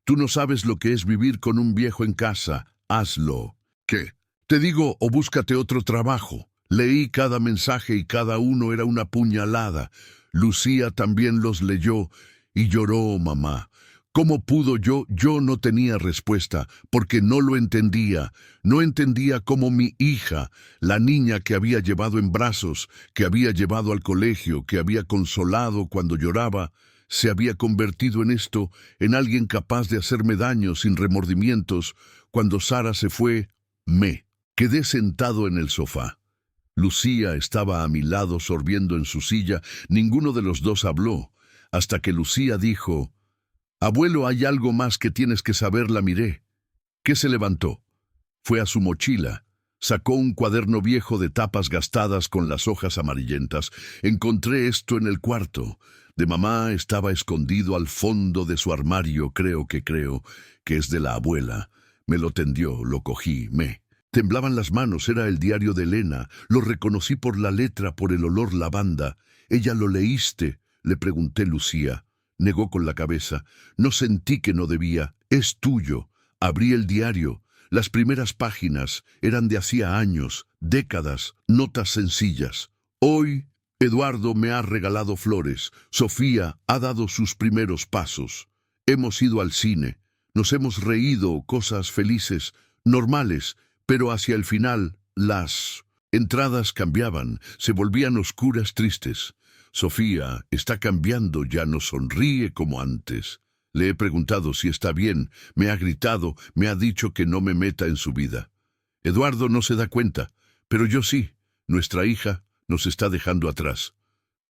Tú no sabes lo que es vivir con un viejo en casa. Hazlo. ¿Qué? Te digo, o búscate otro trabajo. Leí cada mensaje y cada uno era una puñalada. Lucía también los leyó y lloró, mamá. ¿Cómo pudo yo? Yo no tenía respuesta, porque no lo entendía. No entendía cómo mi hija, la niña que había llevado en brazos, que había llevado al colegio, que había consolado cuando lloraba, se había convertido en esto, en alguien capaz de hacerme daño sin remordimientos. Cuando Sara se fue, me quedé sentado en el sofá. Lucía estaba a mi lado sorbiendo en su silla. Ninguno de los dos habló, hasta que Lucía dijo: «Abuelo, hay algo más que tienes que saber». La miré. ¿Qué? Se levantó. Fue a su mochila. Sacó un cuaderno viejo de tapas gastadas con las hojas amarillentas. Encontré esto en el cuarto de mamá. Estaba escondido al fondo de su armario. Creo que es de la abuela. Me lo tendió, lo cogí, temblaban las manos. Era el diario de Elena. Lo reconocí por la letra, por el olor lavanda. «¿Ella lo leíste?», le pregunté. Lucía negó con la cabeza. «No, sentí que no debía». «Es tuyo». Abrí el diario. Las primeras páginas eran de hacía años, décadas, notas sencillas. «Hoy, Eduardo me ha regalado flores. Sofía ha dado sus primeros pasos. Hemos ido al cine. Nos hemos reído, cosas felices, normales, pero hacia el final las entradas cambiaban, se volvían oscuras, tristes. Sofía está cambiando, ya no sonríe como antes. Le he preguntado si está bien, me ha gritado, me ha dicho que no me meta en su vida. Eduardo no se da cuenta, pero yo sí. Nuestra hija nos está dejando atrás».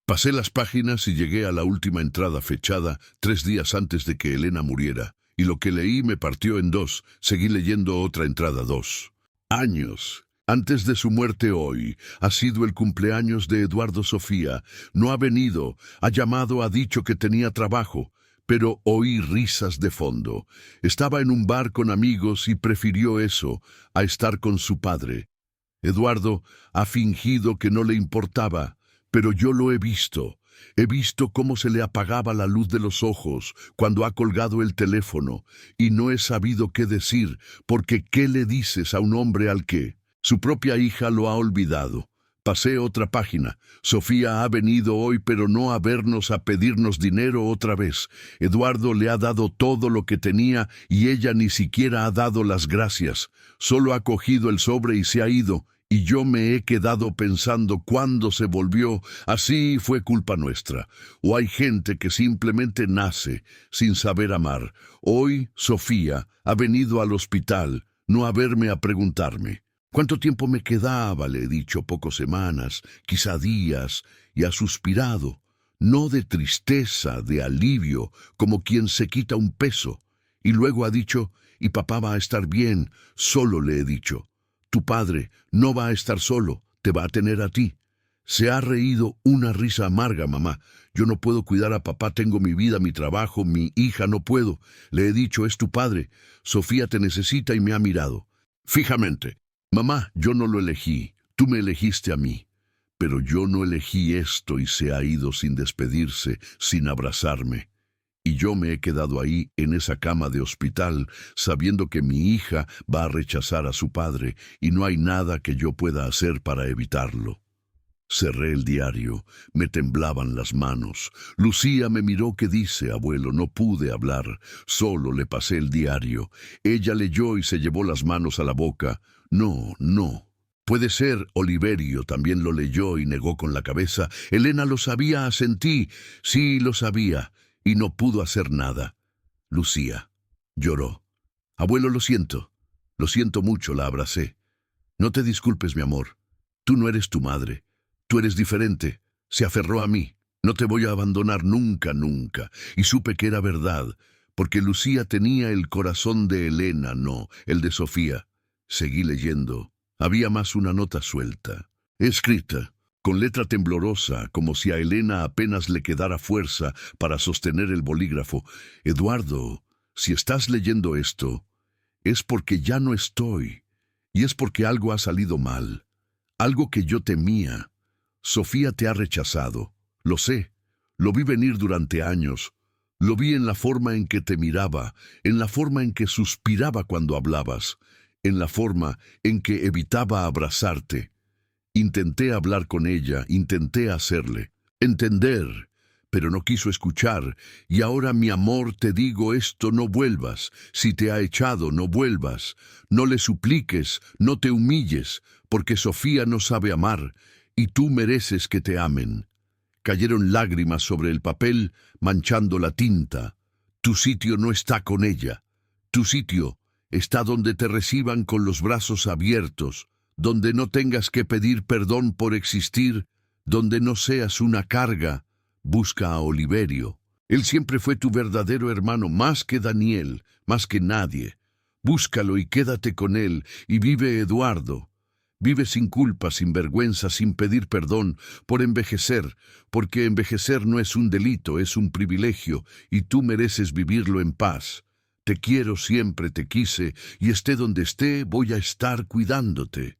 Pasé las páginas y llegué a la última entrada, fechada 3 días antes de que Elena muriera, y lo que leí me partió en dos. Seguí leyendo otra entrada. 2 años antes de su muerte. Hoy ha sido el cumpleaños de Eduardo. Sofía no ha venido, ha llamado, ha dicho que tenía trabajo, pero oí risas de fondo. Estaba en un bar con amigos y prefirió eso a estar con su padre. Eduardo ha fingido que no le importaba, pero yo lo he visto. He visto cómo se le apagaba la luz de los ojos cuando ha colgado el teléfono, y no he sabido qué decir, porque ¿qué le dices a un hombre al que su propia hija lo ha olvidado? Pasé otra página. Sofía ha venido hoy, pero no a vernos, a pedirnos dinero otra vez. Eduardo le ha dado todo lo que tenía y ella ni siquiera ha dado las gracias. Solo ha cogido el sobre y se ha ido. Y yo me he quedado pensando cuándo se volvió. Así fue culpa nuestra. O hay gente que simplemente nace sin saber amar. Hoy Sofía ha venido al hospital, no a verme, a preguntarme cuánto tiempo me quedaba. Le he dicho 2 semanas, quizá días, y ha suspirado, no de tristeza, de alivio, como quien se quita un peso. Y luego ha dicho: «Y papá va a estar bien». Solo le he dicho: «Tu padre no va a estar solo, te va a tener a ti». Se ha reído una risa amarga. «Mamá, yo no puedo cuidar a papá, tengo mi vida, mi trabajo, mi hija, no puedo». Le he dicho: «Es tu padre, Sofía te necesita», y me ha mirado fijamente. «Mamá, yo no lo elegí, tú me elegiste a mí, pero yo no elegí esto». Y se ha ido sin despedirse, sin abrazarme. Y yo me he quedado ahí, en esa cama de hospital, sabiendo que mi hija va a rechazar a su padre, y no hay nada que yo pueda hacer para evitarlo. Cerré el diario, me temblaban las manos. Lucía me miró. «¿Qué dice, abuelo?». No pude hablar, solo le pasé el diario. Ella leyó y se llevó las manos a la boca. «No, no. Puede ser». Oliverio también lo leyó y negó con la cabeza. «Elena lo sabía», asentí. «Sí, lo sabía». Y no pudo hacer nada. Lucía lloró. «Abuelo, lo siento mucho». La abracé. «No te disculpes, mi amor. Tú no eres tu madre. Tú eres diferente». Se aferró a mí. «No te voy a abandonar nunca, nunca». Y supe que era verdad, porque Lucía tenía el corazón de Elena, no el de Sofía. Seguí leyendo. Había más, una nota suelta, escrita con letra temblorosa, como si a Elena apenas le quedara fuerza para sostener el bolígrafo. «Eduardo, si estás leyendo esto, es porque ya no estoy, y es porque algo ha salido mal, algo que yo temía. Sofía te ha rechazado, lo sé, lo vi venir durante años. Lo vi en la forma en que te miraba, en la forma en que suspiraba cuando hablabas, en la forma en que evitaba abrazarte. Intenté hablar con ella, intenté hacerle entender, pero no quiso escuchar, y ahora, mi amor, te digo esto: no vuelvas. Si te ha echado, no vuelvas. No le supliques, no te humilles, porque Sofía no sabe amar, y tú mereces que te amen. Cayeron lágrimas sobre el papel, manchando la tinta. Tu sitio no está con ella. Tu sitio está donde te reciban con los brazos abiertos, donde no tengas que pedir perdón por existir, donde no seas una carga. Busca a Oliverio. Él siempre fue tu verdadero hermano, más que Daniel, más que nadie. Búscalo y quédate con él, y vive, Eduardo. Vive sin culpa, sin vergüenza, sin pedir perdón por envejecer, porque envejecer no es un delito, es un privilegio, y tú mereces vivirlo en paz. Te quiero, siempre te quise, y esté donde esté, voy a estar cuidándote.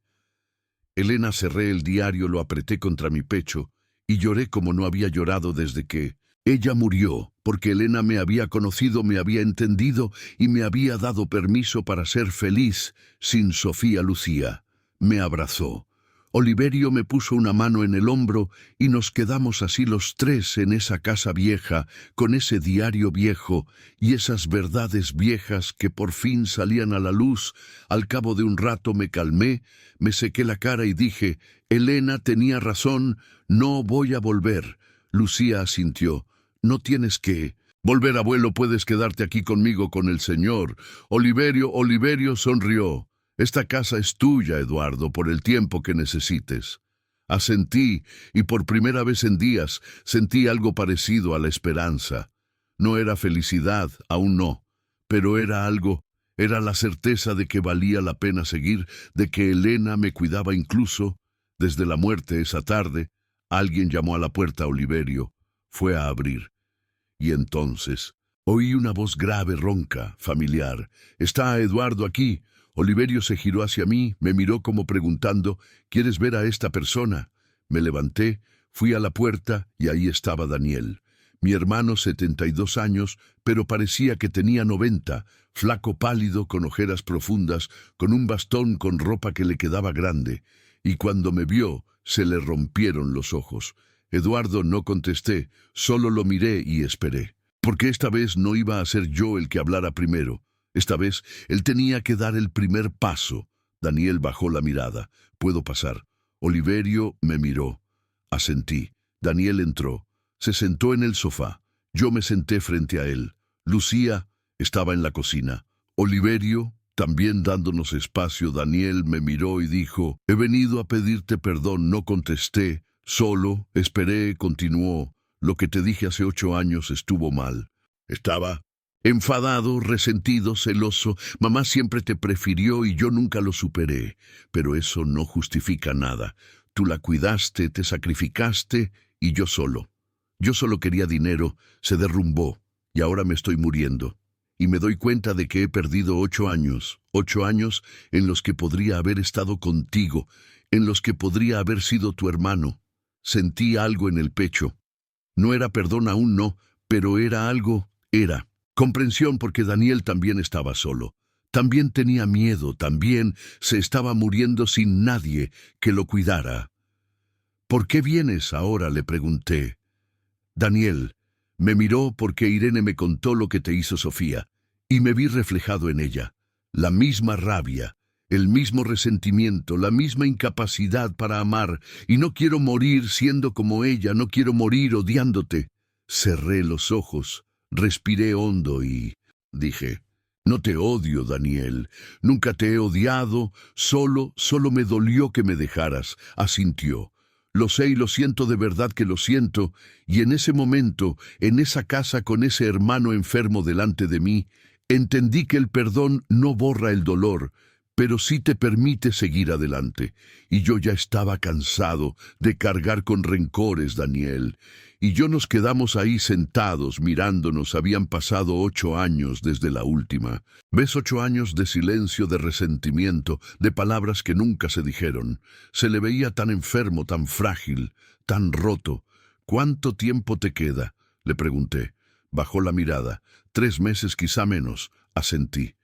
Elena, cerré el diario, lo apreté contra mi pecho, y lloré como no había llorado desde que ella murió, porque Elena me había conocido, me había entendido, y me había dado permiso para ser feliz sin Sofía Lucía. Me abrazó. Oliverio me puso una mano en el hombro y nos quedamos así los tres en esa casa vieja, con ese diario viejo y esas verdades viejas que por fin salían a la luz. Al cabo de un rato me calmé, me sequé la cara y dije: Elena tenía razón, no voy a volver. Lucía asintió: no tienes que volver, abuelo, puedes quedarte aquí conmigo, con el señor. Oliverio sonrió. Esta casa es tuya, Eduardo, por el tiempo que necesites. Asentí, y por primera vez en días sentí algo parecido a la esperanza. No era felicidad, aún no, pero era algo, era la certeza de que valía la pena seguir, de que Elena me cuidaba incluso. Desde la muerte esa tarde, alguien llamó a la puerta a Oliverio. Fue a abrir. Y entonces oí una voz grave, ronca, familiar. ¿Está Eduardo aquí? Oliverio se giró hacia mí, me miró como preguntando: ¿quieres ver a esta persona? Me levanté, fui a la puerta y ahí estaba Daniel. Mi hermano, 72 años, pero parecía que tenía 90, flaco, pálido, con ojeras profundas, con un bastón, con ropa que le quedaba grande. Y cuando me vio, se le rompieron los ojos. Eduardo, no contesté, solo lo miré y esperé. Porque esta vez no iba a ser yo el que hablara primero. Esta vez él tenía que dar el primer paso. Daniel bajó la mirada. ¿Puedo pasar? Oliverio me miró. Asentí. Daniel entró. Se sentó en el sofá. Yo me senté frente a él. Lucía estaba en la cocina. Oliverio, también dándonos espacio, Daniel me miró y dijo: he venido a pedirte perdón. No contesté. Solo esperé. Continuó: lo que te dije hace 8 años estuvo mal. Estaba enfadado, resentido, celoso. Mamá siempre te prefirió y yo nunca lo superé. Pero eso no justifica nada. Tú la cuidaste, te sacrificaste, y yo solo. Yo solo quería dinero, se derrumbó, y ahora me estoy muriendo. Y me doy cuenta de que he perdido 8 años. 8 años en los que podría haber estado contigo, en los que podría haber sido tu hermano. Sentí algo en el pecho. No era perdón aún, no, pero era algo, era comprensión, porque Daniel también estaba solo. También tenía miedo, también se estaba muriendo sin nadie que lo cuidara. ¿Por qué vienes ahora?, le pregunté. Daniel me miró porque Irene me contó lo que te hizo Sofía, y me vi reflejado en ella. La misma rabia, el mismo resentimiento, la misma incapacidad para amar, y no quiero morir siendo como ella, no quiero morir odiándote. Cerré los ojos. Respiré hondo y dije: no te odio, Daniel, nunca te he odiado, solo me dolió que me dejaras. Asintió. Lo sé y lo siento, de verdad que lo siento. Y en ese momento, en esa casa con ese hermano enfermo delante de mí, entendí que el perdón no borra el dolor, pero sí te permite seguir adelante. Y yo ya estaba cansado de cargar con rencores, Daniel. Y yo nos quedamos ahí sentados mirándonos. Habían pasado 8 años desde la última. ¿Ves? 8 años de silencio, de resentimiento, de palabras que nunca se dijeron. Se le veía tan enfermo, tan frágil, tan roto. ¿Cuánto tiempo te queda?, le pregunté. Bajó la mirada. 3 meses, quizá menos. Asentí.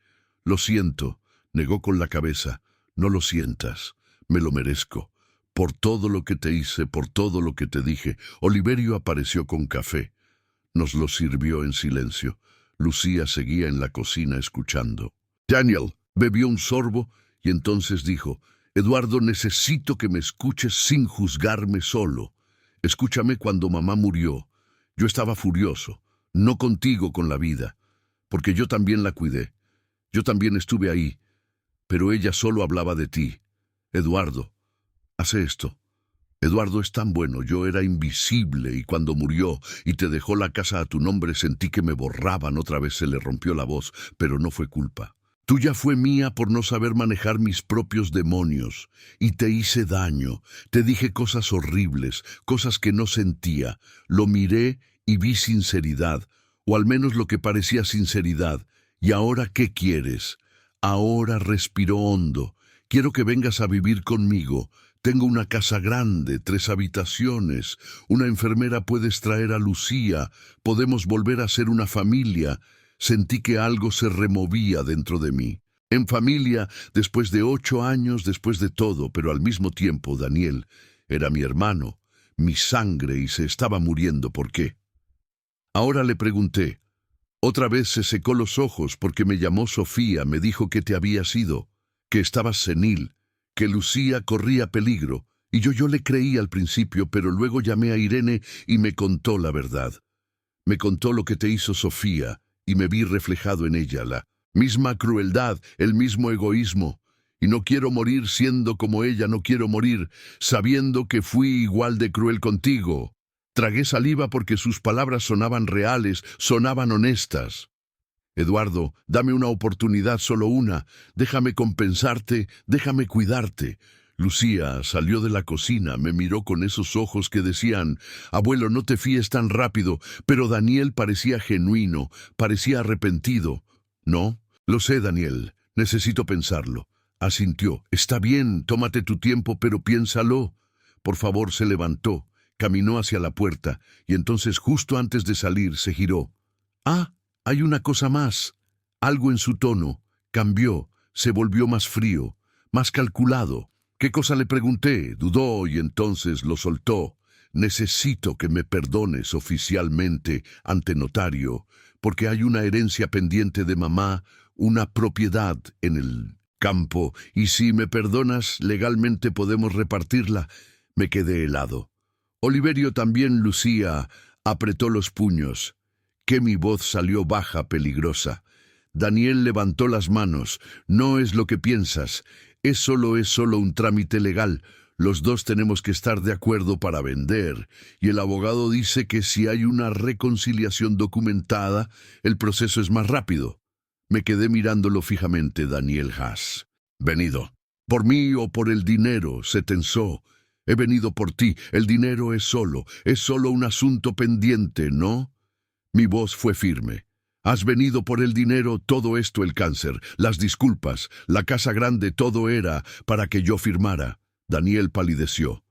Lo siento, negó con la cabeza. No lo sientas. Me lo merezco. Por todo lo que te hice, por todo lo que te dije. Oliverio apareció con café. Nos lo sirvió en silencio. Lucía seguía en la cocina escuchando. Daniel bebió un sorbo y entonces dijo: Eduardo, necesito que me escuches sin juzgarme solo. Escúchame. Cuando mamá murió, yo estaba furioso, no contigo, con la vida, porque yo también la cuidé. Yo también estuve ahí, pero ella solo hablaba de ti. Eduardo, hace esto. Eduardo es tan bueno. Yo era invisible y cuando murió y te dejó la casa a tu nombre sentí que me borraban. Otra vez se le rompió la voz, pero no fue culpa. Tuya fue mía por no saber manejar mis propios demonios. Y te hice daño. Te dije cosas horribles, cosas que no sentía. Lo miré y vi sinceridad, o al menos lo que parecía sinceridad. ¿Y ahora qué quieres? Ahora respiró hondo. Quiero que vengas a vivir conmigo. Tengo una casa grande, 3 habitaciones. Una enfermera puedes traer a Lucía. Podemos volver a ser una familia. Sentí que algo se removía dentro de mí. En familia, después de 8 años, después de todo, pero al mismo tiempo, Daniel era mi hermano, mi sangre, y se estaba muriendo. ¿Por qué? Ahora le pregunté. Otra vez se secó los ojos porque me llamó Sofía, me dijo que te habías ido, que estabas senil, que Lucía corría peligro, y yo le creí al principio, pero luego llamé a Irene y me contó la verdad. Me contó lo que te hizo Sofía, y me vi reflejado en ella, la misma crueldad, el mismo egoísmo. Y no quiero morir siendo como ella, no quiero morir sabiendo que fui igual de cruel contigo. Tragué saliva porque sus palabras sonaban reales, sonaban honestas. Eduardo, dame una oportunidad, solo una. Déjame compensarte, déjame cuidarte. Lucía salió de la cocina, me miró con esos ojos que decían: abuelo, no te fíes tan rápido, pero Daniel parecía genuino, parecía arrepentido. No, lo sé, Daniel, necesito pensarlo. Asintió. Está bien, tómate tu tiempo, pero piénsalo. Por favor. Se levantó, caminó hacia la puerta, y entonces justo antes de salir se giró. Ah, hay una cosa más. Algo en su tono cambió, se volvió más frío, más calculado. ¿Qué cosa?, le pregunté. Dudó y entonces lo soltó. Necesito que me perdones oficialmente ante notario, porque hay una herencia pendiente de mamá, una propiedad en el campo, y si me perdonas, legalmente podemos repartirla. Me quedé helado. Oliverio también. Lucía apretó los puños. Que mi voz salió baja, peligrosa. Daniel levantó las manos. No es lo que piensas. Es solo un trámite legal. Los dos tenemos que estar de acuerdo para vender. Y el abogado dice que si hay una reconciliación documentada, el proceso es más rápido. Me quedé mirándolo fijamente. Daniel Haas. Venido. ¿Por mí o por el dinero?, se tensó. He venido por ti. El dinero es solo un asunto pendiente, ¿no? Mi voz fue firme. Has venido por el dinero, todo esto, el cáncer, las disculpas, la casa grande, todo era para que yo firmara. Daniel palideció.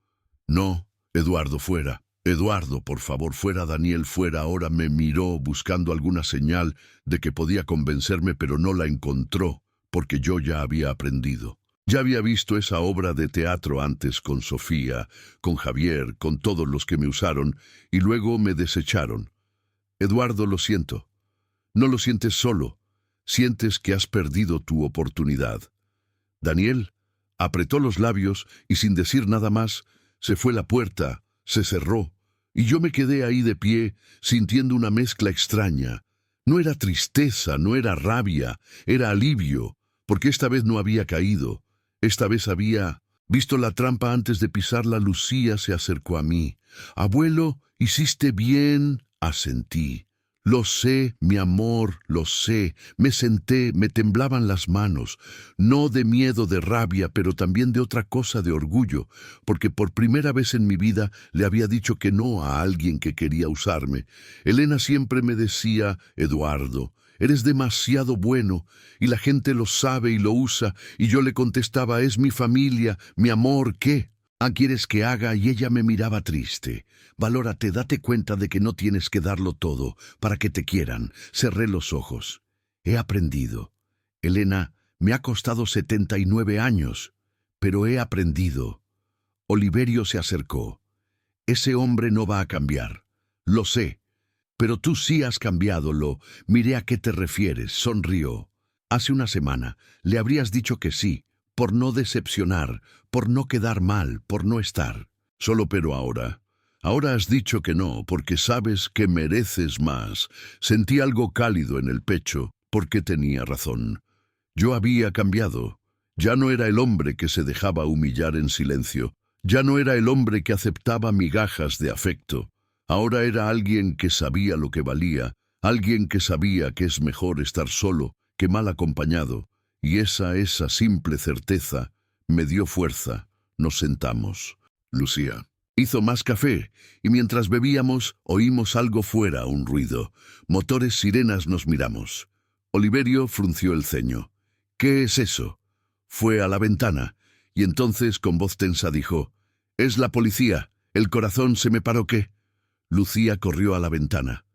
No, Eduardo, fuera. Eduardo, por favor, fuera. Daniel, fuera. Ahora me miró buscando alguna señal de que podía convencerme, pero no la encontró, porque yo ya había aprendido. Ya había visto esa obra de teatro antes con Sofía, con Javier, con todos los que me usaron, y luego me desecharon. Eduardo, lo siento. No lo sientes solo. Sientes que has perdido tu oportunidad. Daniel apretó los labios y sin decir nada más, se fue. La puerta se cerró y yo me quedé ahí de pie, sintiendo una mezcla extraña. No era tristeza, no era rabia, era alivio, porque esta vez no había caído. Esta vez había visto la trampa antes de pisarla. Lucía se acercó a mí. Abuelo, hiciste bien, asentí. Lo sé, mi amor, lo sé. Me senté, me temblaban las manos, no de miedo, de rabia, pero también de otra cosa, de orgullo, porque por primera vez en mi vida le había dicho que no a alguien que quería usarme. Elena siempre me decía: Eduardo, eres demasiado bueno, y la gente lo sabe y lo usa, y yo le contestaba: es mi familia, mi amor, ¿qué? Ah, ¿quieres que haga? Y ella me miraba triste. Valórate, date cuenta de que no tienes que darlo todo para que te quieran. Cerré los ojos. He aprendido. Elena, me ha costado 79 años, pero he aprendido. Oliverio se acercó. Ese hombre no va a cambiar. Lo sé. Pero tú sí has cambiado, Lo. Miré a qué te refieres, sonrió. Hace una semana le habrías dicho que sí, por no decepcionar, por no quedar mal, por no estar. Solo pero ahora. Ahora has dicho que no, porque sabes que mereces más. Sentí algo cálido en el pecho, porque tenía razón. Yo había cambiado. Ya no era el hombre que se dejaba humillar en silencio. Ya no era el hombre que aceptaba migajas de afecto. Ahora era alguien que sabía lo que valía, alguien que sabía que es mejor estar solo que mal acompañado. Y esa simple certeza me dio fuerza. Nos sentamos. Lucía hizo más café, y mientras bebíamos, oímos algo fuera, un ruido. Motores, sirenas, nos miramos. Oliverio frunció el ceño. ¿Qué es eso? Fue a la ventana, y entonces con voz tensa dijo: «Es la policía. El corazón se me paró». ¿Qué? Lucía corrió a la ventana.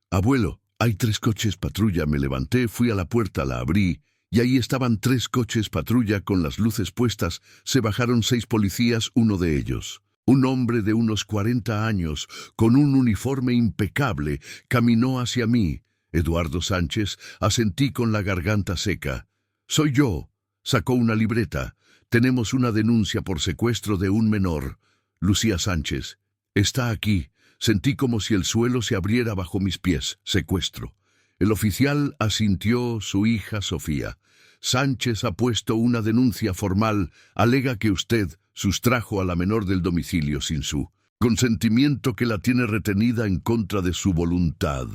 «Abuelo, hay 3 coches patrulla». Me levanté, fui a la puerta, la abrí, y ahí estaban 3 coches patrulla con las luces puestas. Se bajaron 6 policías, uno de ellos, un hombre de unos 40 años, con un uniforme impecable, caminó hacia mí. Eduardo Sánchez, asentí con la garganta seca. «Soy yo». Sacó una libreta. «Tenemos una denuncia por secuestro de un menor». Lucía Sánchez. «Está aquí». Sentí como si el suelo se abriera bajo mis pies. Secuestro. El oficial asintió, su hija Sofía. «Sánchez ha puesto una denuncia formal. Alega que usted sustrajo a la menor del domicilio sin su consentimiento, que la tiene retenida en contra de su voluntad».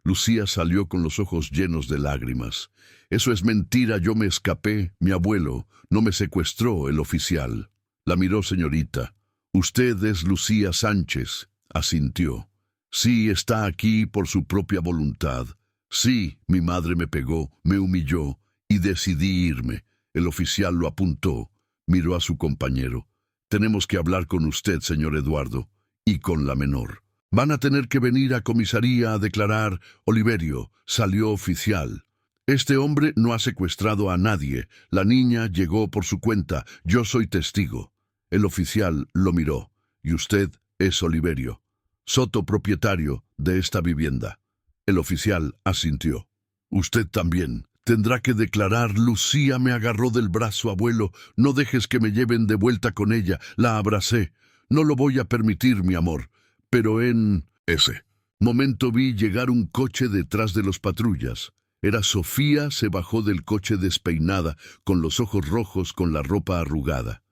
Lucía salió con los ojos llenos de lágrimas. «Eso es mentira, yo me escapé. Mi abuelo no me secuestró». El oficial la miró. «Señorita, usted es Lucía Sánchez». Asintió. «Sí, está aquí por su propia voluntad. Sí, mi madre me pegó, me humilló, y decidí irme». El oficial lo apuntó. Miró a su compañero. «Tenemos que hablar con usted, señor Eduardo, y con la menor. Van a tener que venir a comisaría a declarar». Oliverio salió oficial. «Este hombre no ha secuestrado a nadie. La niña llegó por su cuenta. Yo soy testigo». El oficial lo miró. «¿Y usted es Oliverio Soto, propietario de esta vivienda?» El oficial asintió. «Usted también tendrá que declarar». Lucía me agarró del brazo. «Abuelo, no dejes que me lleven de vuelta con ella». La abracé. «No lo voy a permitir, mi amor». Pero en ese momento vi llegar un coche detrás de los patrullas. Era Sofía. Se bajó del coche despeinada, con los ojos rojos, con la ropa arrugada.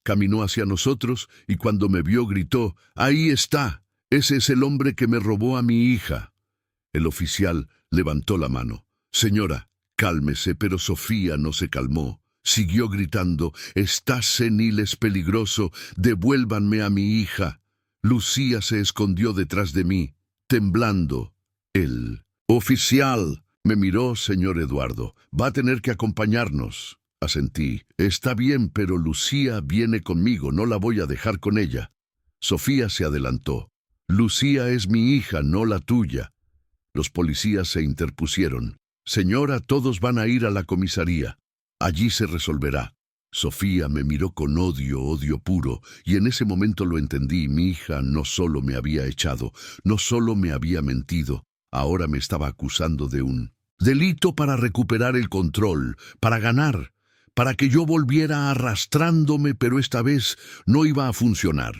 Caminó hacia nosotros y cuando me vio gritó: «Ahí está. Ese es el hombre que me robó a mi hija». El oficial levantó la mano. «Señora, cálmese». Pero Sofía no se calmó. Siguió gritando: «Está senil, es peligroso. Devuélvanme a mi hija». Lucía se escondió detrás de mí, temblando. El oficial me miró. «Señor Eduardo, va a tener que acompañarnos». Asentí. «Está bien, pero Lucía viene conmigo. No la voy a dejar con ella». Sofía se adelantó. «Lucía es mi hija, no la tuya». Los policías se interpusieron. «Señora, todos van a ir a la comisaría. Allí se resolverá». Sofía me miró con odio, odio puro, y en ese momento lo entendí. Mi hija no solo me había echado, no solo me había mentido, ahora me estaba acusando de un delito para recuperar el control, para ganar, para que yo volviera arrastrándome. Pero esta vez no iba a funcionar,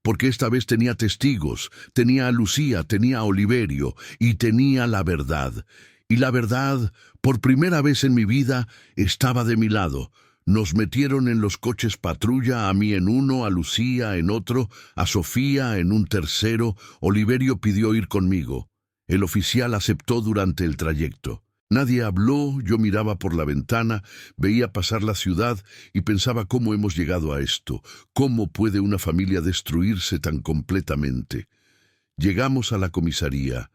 porque esta vez tenía testigos, tenía a Lucía, tenía a Oliverio, y tenía la verdad. Y la verdad, por primera vez en mi vida, estaba de mi lado. Nos metieron en los coches patrulla, a mí en uno, a Lucía en otro, a Sofía en un tercero. Oliverio pidió ir conmigo. El oficial aceptó durante el trayecto. Nadie habló. Yo miraba por la ventana, veía pasar la ciudad y pensaba: ¿cómo hemos llegado a esto? ¿Cómo puede una familia destruirse tan completamente? Llegamos a la comisaría.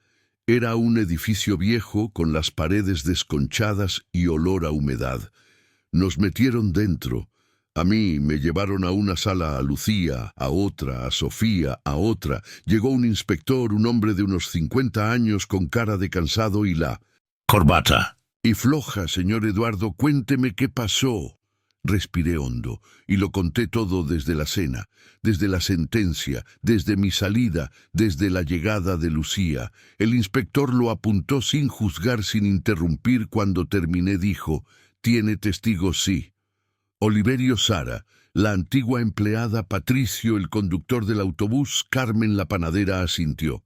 Era un edificio viejo con las paredes desconchadas y olor a humedad. Nos metieron dentro. A mí me llevaron a una sala a Lucía, a otra, a Sofía, a otra. Llegó un inspector, un hombre de unos 50 años con cara de cansado y la corbata. Y floja, señor Eduardo, cuénteme qué pasó. Respiré hondo y lo conté todo desde la cena, desde la sentencia, desde mi salida, desde la llegada de Lucía. El inspector lo apuntó sin juzgar, sin interrumpir. Cuando terminé dijo: «¿Tiene testigos?» «Sí». Oliverio, Sara, la antigua empleada, Patricio, el conductor del autobús, Carmen, la panadera, asintió.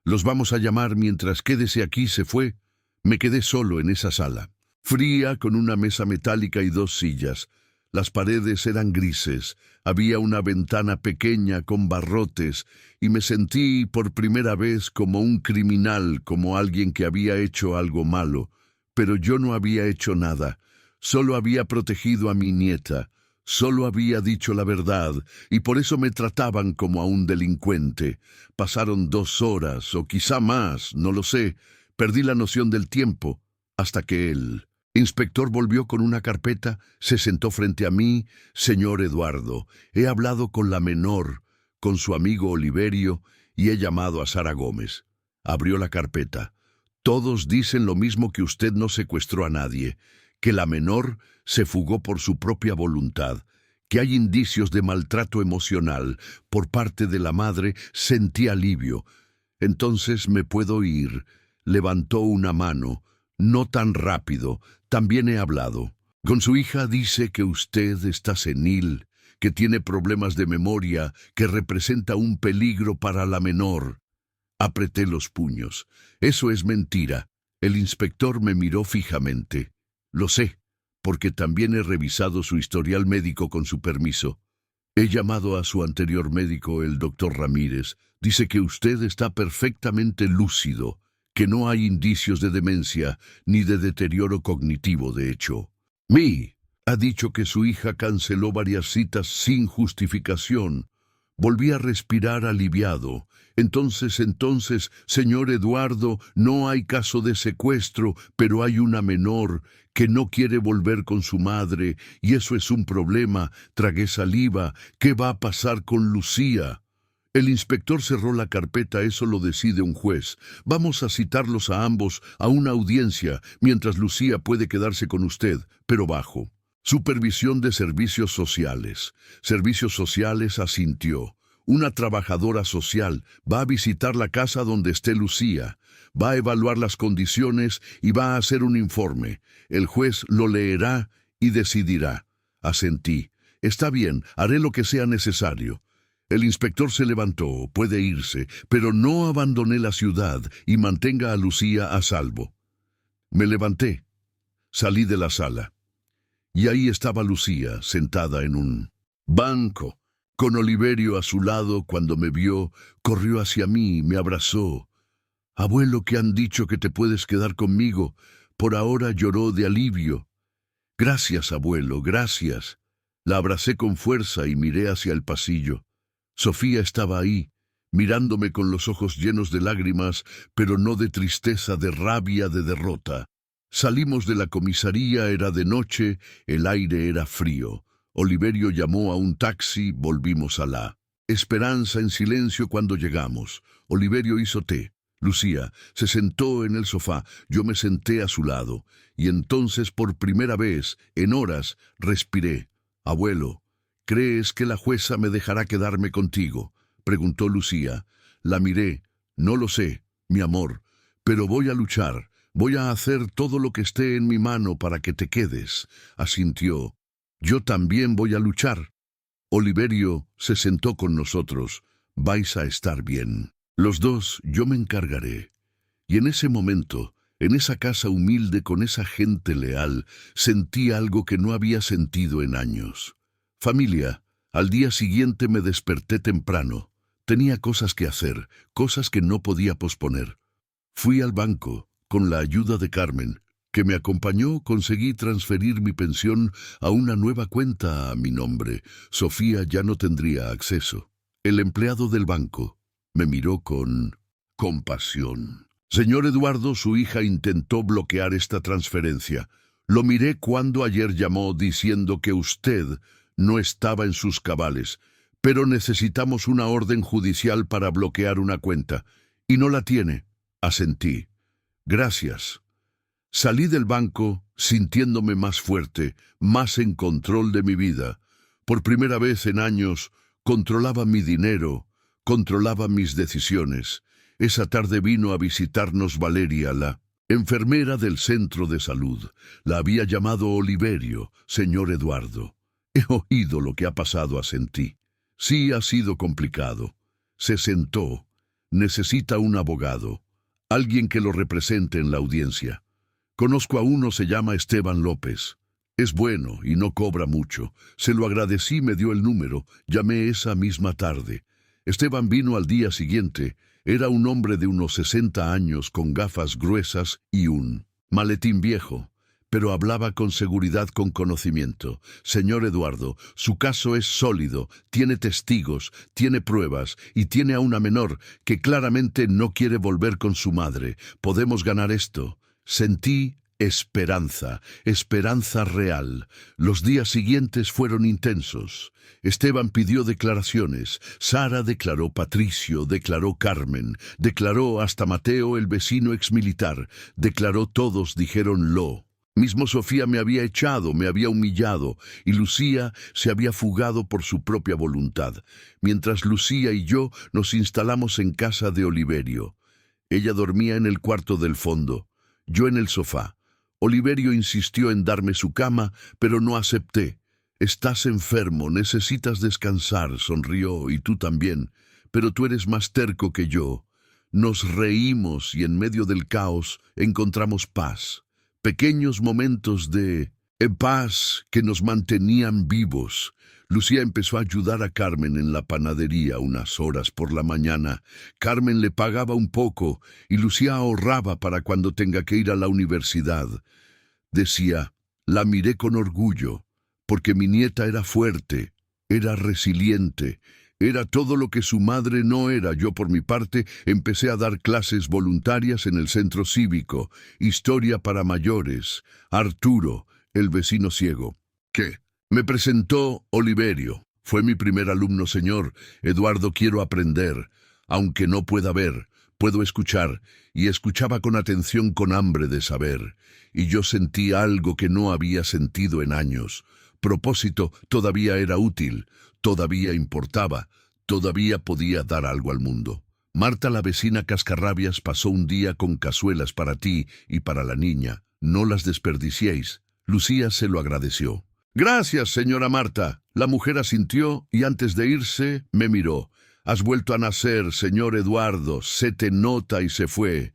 «Los vamos a llamar mientras quédese aquí». Se fue. Me quedé solo en esa sala, fría, con una mesa metálica y 2 sillas. Las paredes eran grises, había una ventana pequeña con barrotes, y me sentí por primera vez como un criminal, como alguien que había hecho algo malo. Pero yo no había hecho nada. Solo había protegido a mi nieta, solo había dicho la verdad, y por eso me trataban como a un delincuente. Pasaron 2 horas, o quizá más, no lo sé. Perdí la noción del tiempo, hasta que el inspector volvió con una carpeta, se sentó frente a mí. «Señor Eduardo, he hablado con la menor, con su amigo Oliverio, y he llamado a Sara Gómez». Abrió la carpeta. «Todos dicen lo mismo, que usted no secuestró a nadie, que la menor se fugó por su propia voluntad, que hay indicios de maltrato emocional por parte de la madre». Sentí alivio. «Entonces me puedo ir». Levantó una mano. «No tan rápido, también he hablado. Con su hija dice que usted está senil, que tiene problemas de memoria, que representa un peligro para la menor». Apreté los puños. «Eso es mentira». El inspector me miró fijamente. «Lo sé, porque también he revisado su historial médico con su permiso. He llamado a su anterior médico, el doctor Ramírez. Dice que usted está perfectamente lúcido, que no hay indicios de demencia ni de deterioro cognitivo. De hecho, ha dicho que su hija canceló varias citas sin justificación». Volví a respirar aliviado. Entonces, señor Eduardo, no hay caso de secuestro, pero hay una menor que no quiere volver con su madre, y eso es un problema». Tragué saliva. «¿Qué va a pasar con Lucía?» El inspector cerró la carpeta. «Eso lo decide un juez. Vamos a citarlos a ambos a una audiencia, mientras Lucía puede quedarse con usted, pero bajo supervisión de servicios sociales». Servicios sociales, asintió. «Una trabajadora social va a visitar la casa donde esté Lucía, va a evaluar las condiciones y va a hacer un informe. El juez lo leerá y decidirá». Asentí. «Está bien, haré lo que sea necesario». El inspector se levantó. «Puede irse, pero no abandone la ciudad y mantenga a Lucía a salvo». Me levanté. Salí de la sala. Y ahí estaba Lucía, sentada en un banco, con Oliverio a su lado. Cuando me vio, corrió hacia mí, me abrazó. «Abuelo, que han dicho que te puedes quedar conmigo». Por ahora lloró de alivio. «Gracias, abuelo, gracias». La abracé con fuerza y miré hacia el pasillo. Sofía estaba ahí, mirándome con los ojos llenos de lágrimas, pero no de tristeza, de rabia, de derrota. Salimos de la comisaría, era de noche, el aire era frío. Oliverio llamó a un taxi, volvimos a la Esperanza en silencio. Cuando llegamos, Oliverio hizo té. Lucía se sentó en el sofá, yo me senté a su lado, y entonces por primera vez, en horas, respiré. «Abuelo, ¿crees que la jueza me dejará quedarme contigo?», preguntó Lucía. La miré. «No lo sé, mi amor, pero voy a luchar. Voy a hacer todo lo que esté en mi mano para que te quedes», asintió. «Yo también voy a luchar». Oliverio se sentó con nosotros. «Vais a estar bien. Los dos, yo me encargaré». Y en ese momento, en esa casa humilde con esa gente leal, sentí algo que no había sentido en años. Familia. Al día siguiente me desperté temprano. Tenía cosas que hacer, cosas que no podía posponer. Fui al banco. Con la ayuda de Carmen, que me acompañó, conseguí transferir mi pensión a una nueva cuenta a mi nombre. Sofía ya no tendría acceso. El empleado del banco me miró con compasión. «Señor Eduardo, su hija intentó bloquear esta transferencia. Lo miré cuando ayer llamó diciendo que usted no estaba en sus cabales, pero necesitamos una orden judicial para bloquear una cuenta, y no la tiene. Asentí. Gracias. Salí del banco sintiéndome más fuerte, más en control de mi vida. Por primera vez en años, controlaba mi dinero, controlaba mis decisiones. Esa tarde vino a visitarnos Valeria, la enfermera del centro de salud. La había llamado Oliverio, señor Eduardo. He oído lo que ha pasado, asentí. Sí, ha sido complicado. Se sentó. Necesita un abogado, alguien que lo represente en la audiencia. Conozco a uno, se llama Esteban López. Es bueno y no cobra mucho. Se lo agradecí, me dio el número. Llamé esa misma tarde. Esteban vino al día siguiente. Era un hombre de unos 60 años con gafas gruesas y un maletín viejo, pero hablaba con seguridad, con conocimiento. Señor Eduardo, su caso es sólido, tiene testigos, tiene pruebas y tiene a una menor que claramente no quiere volver con su madre. Podemos ganar esto. Sentí esperanza, esperanza real. Los días siguientes fueron intensos. Esteban pidió declaraciones. Sara declaró, Patricio declaró, Carmen declaró, hasta Mateo, el vecino exmilitar. Declaró, todos dijeron lo mismo. Sofía me había echado, me había humillado, y Lucía se había fugado por su propia voluntad, mientras Lucía y yo nos instalamos en casa de Oliverio. Ella dormía en el cuarto del fondo, yo en el sofá. Oliverio insistió en darme su cama, pero no acepté. Estás enfermo, necesitas descansar, sonrió, y tú también, pero tú eres más terco que yo. Nos reímos y en medio del caos encontramos paz. Pequeños momentos de paz que nos mantenían vivos. Lucía empezó a ayudar a Carmen en la panadería unas horas por la mañana. Carmen le pagaba un poco y Lucía ahorraba para cuando tenga que ir a la universidad. Decía, la miré con orgullo, porque mi nieta era fuerte, era resiliente, era todo lo que su madre no era. Yo, por mi parte, empecé a dar clases voluntarias en el centro cívico, historia para mayores. Arturo, el vecino ciego. ¿Qué? Me presentó Oliverio. Fue mi primer alumno, señor. Eduardo, quiero aprender. Aunque no pueda ver, puedo escuchar. Y escuchaba con atención, con hambre de saber. Y yo sentí algo que no había sentido en años. Propósito todavía era útil, todavía importaba, todavía podía dar algo al mundo. Marta, la vecina cascarrabias, pasó un día con cazuelas para ti y para la niña. No las desperdiciéis. Lucía se lo agradeció. Gracias, señora Marta. La mujer asintió y antes de irse me miró. Has vuelto a nacer, señor Eduardo. Se te nota, y se fue.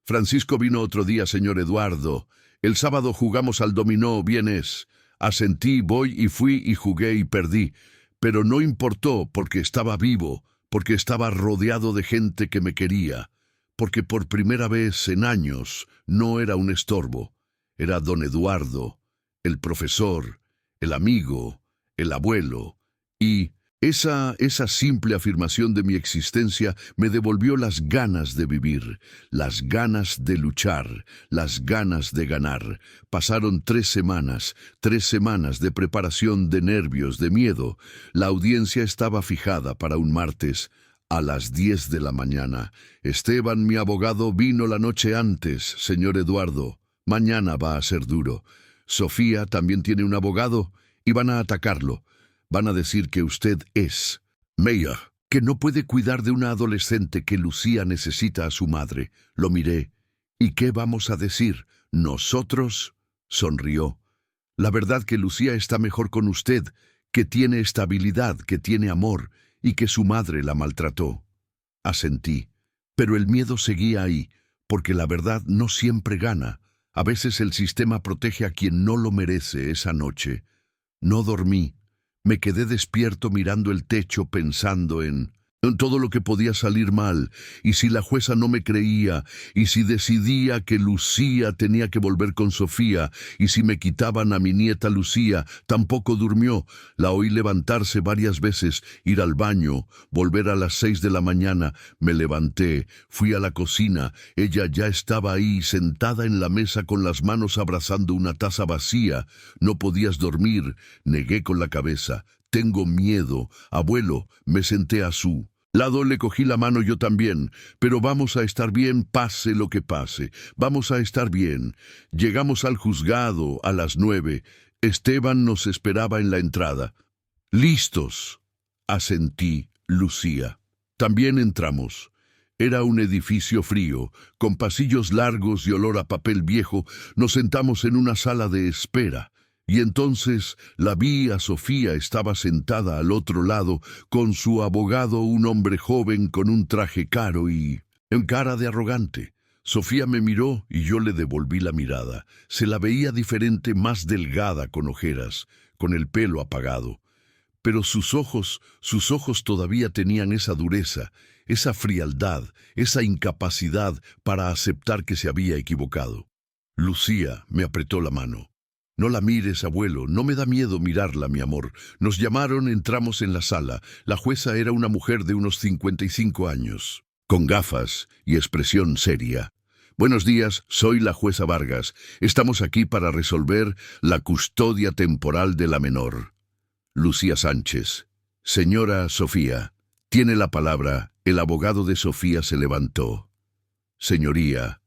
Francisco vino otro día, señor Eduardo. El sábado jugamos al dominó, bien es. Asentí, voy y fui y jugué y perdí. Pero no importó, porque estaba vivo, porque estaba rodeado de gente que me quería, porque por primera vez en años no era un estorbo. Era don Eduardo, el profesor, el amigo, el abuelo, y esa simple afirmación de mi existencia me devolvió las ganas de vivir, las ganas de luchar, las ganas de ganar. Pasaron 3 semanas, 3 semanas de preparación, de nervios, de miedo. La audiencia estaba fijada para un martes a las 10 de la mañana. Esteban, mi abogado, vino la noche antes. Señor Eduardo, mañana va a ser duro. Sofía también tiene un abogado y van a atacarlo. Van a decir que usted es Meyer, que no puede cuidar de una adolescente, que Lucía necesita a su madre. Lo miré. ¿Y qué vamos a decir? ¿Nosotros? Sonrió. La verdad que Lucía está mejor con usted, que tiene estabilidad, que tiene amor, y que su madre la maltrató. Asentí. Pero el miedo seguía ahí, porque la verdad no siempre gana. A veces el sistema protege a quien no lo merece. Esa noche no dormí. Me quedé despierto mirando el techo, pensando en todo lo que podía salir mal, y si la jueza no me creía, y si decidía que Lucía tenía que volver con Sofía, y si me quitaban a mi nieta Lucía, tampoco durmió. La oí levantarse varias veces, ir al baño, volver a las 6 de la mañana. Me levanté, fui a la cocina, ella ya estaba ahí, sentada en la mesa con las manos abrazando una taza vacía. No podías dormir, negué con la cabeza. Tengo miedo. Abuelo, me senté a su lado, le cogí la mano yo también. Pero vamos a estar bien, pase lo que pase. Vamos a estar bien. Llegamos al juzgado a las 9. Esteban nos esperaba en la entrada. Listos, asentí, Lucía. También entramos. Era un edificio frío, con pasillos largos y olor a papel viejo. Nos sentamos en una sala de espera. Y entonces la vi a Sofía, estaba sentada al otro lado, con su abogado, un hombre joven con un traje caro y en cara de arrogante. Sofía me miró y yo le devolví la mirada. Se la veía diferente, más delgada, con ojeras, con el pelo apagado. Pero sus ojos todavía tenían esa dureza, esa frialdad, esa incapacidad para aceptar que se había equivocado. Lucía me apretó la mano. No la mires, abuelo, no me da miedo mirarla, mi amor. Nos llamaron, entramos en la sala. La jueza era una mujer de unos 55 años, con gafas y expresión seria. Buenos días, soy la jueza Vargas. Estamos aquí para resolver la custodia temporal de la menor. Lucía Sánchez. Señora Sofía, tiene la palabra. El abogado de Sofía se levantó. Señoría,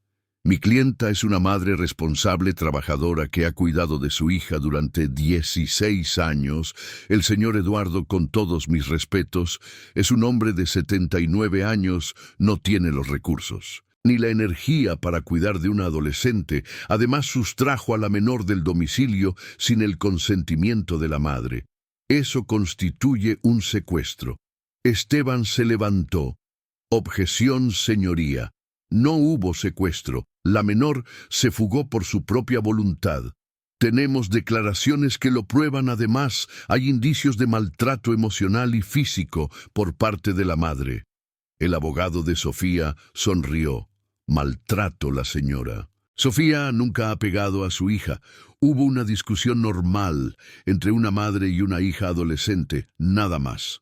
mi clienta es una madre responsable, trabajadora, que ha cuidado de su hija durante 16 años. El señor Eduardo, con todos mis respetos, es un hombre de 79 años, no tiene los recursos ni la energía para cuidar de una adolescente. Además, sustrajo a la menor del domicilio sin el consentimiento de la madre. Eso constituye un secuestro. Esteban se levantó. Objeción, señoría. No hubo secuestro. La menor se fugó por su propia voluntad. Tenemos declaraciones que lo prueban. Además, hay indicios de maltrato emocional y físico por parte de la madre. El abogado de Sofía sonrió. Maltrato, la señora. Sofía nunca ha pegado a su hija. Hubo una discusión normal entre una madre y una hija adolescente, nada más.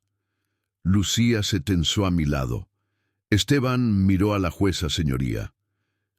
Lucía se tensó a mi lado. Esteban miró a la jueza, señoría.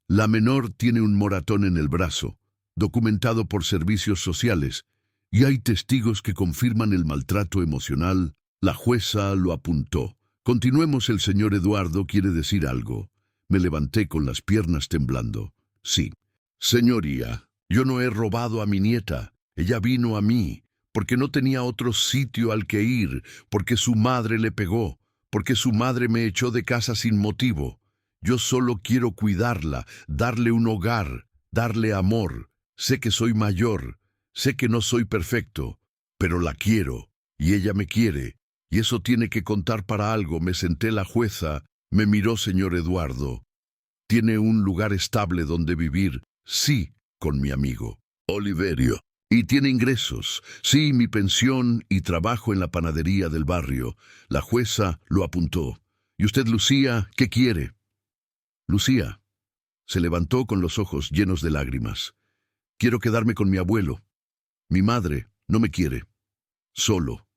La menor tiene un moratón en el brazo, documentado por servicios sociales, y hay testigos que confirman el maltrato emocional. La jueza lo apuntó. Continuemos, el señor Eduardo quiere decir algo. Me levanté con las piernas temblando. Sí. Señoría, yo no he robado a mi nieta. Ella vino a mí, porque no tenía otro sitio al que ir, porque su madre le pegó, porque su madre me echó de casa sin motivo. Yo solo quiero cuidarla, darle un hogar, darle amor. Sé que soy mayor, sé que no soy perfecto, pero la quiero, y ella me quiere, y eso tiene que contar para algo. Me senté. La jueza me miró. Señor Eduardo, ¿tiene un lugar estable donde vivir? Sí, con mi amigo Oliverio. ¿Y tiene ingresos? Sí, mi pensión y trabajo en la panadería del barrio. La jueza lo apuntó. ¿Y usted, Lucía, qué quiere? Lucía se levantó con los ojos llenos de lágrimas. Quiero quedarme con mi abuelo. Mi madre no me quiere. Solo.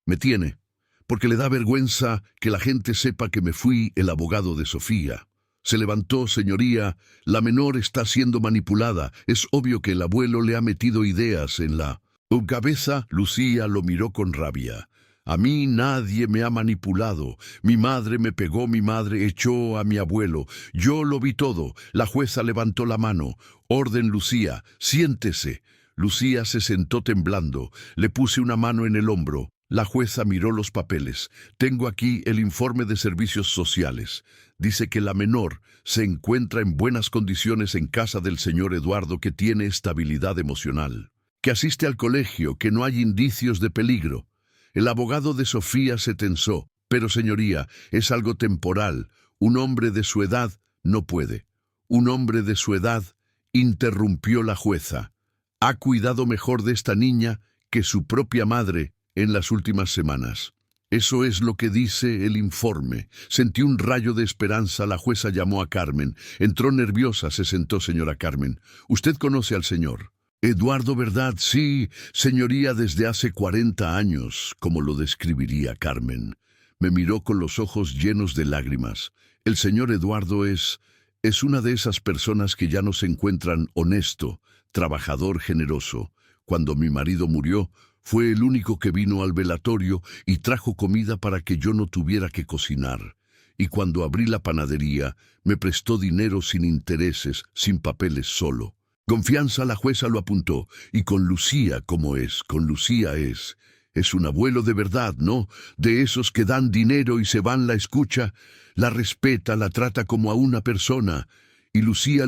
Me tiene, porque le da vergüenza que la gente sepa que me fui. El abogado de Sofía se levantó. Señoría, la menor está siendo manipulada. Es obvio que el abuelo le ha metido ideas en la cabeza. Lucía lo miró con rabia. A mí nadie me ha manipulado. Mi madre me pegó, mi madre echó a mi abuelo. Yo lo vi todo. La jueza levantó la mano. Orden, Lucía, siéntese. Lucía se sentó temblando. Le puse una mano en el hombro. La jueza miró los papeles. Tengo aquí el informe de servicios sociales. Dice que la menor se encuentra en buenas condiciones en casa del señor Eduardo, que tiene estabilidad emocional, que asiste al colegio, que no hay indicios de peligro. El abogado de Sofía se tensó. Pero, señoría, es algo temporal. Un hombre de su edad no puede. Un hombre de su edad, interrumpió la jueza, ha cuidado mejor de esta niña que su propia madre en las últimas semanas. Eso es lo que dice el informe. Sentí un rayo de esperanza. La jueza llamó a Carmen. Entró nerviosa. Se sentó, señora Carmen. ¿Usted conoce al señor? Eduardo, ¿verdad? Sí, señoría, desde hace 40 años, como lo describiría Carmen. Me miró con los ojos llenos de lágrimas. El señor Eduardo es una de esas personas que ya no se encuentran honesto, trabajador, generoso. Cuando mi marido murió, fue el único que vino al velatorio y trajo comida para que yo no tuviera que cocinar. Y cuando abrí la panadería, me prestó dinero sin intereses, sin papeles, solo. Confianza, la jueza lo apuntó. Y con Lucía, ¿cómo es? Con Lucía es un abuelo de verdad, ¿no? De esos que dan dinero y se van, la escucha, la respeta, la trata como a una persona. Y Lucía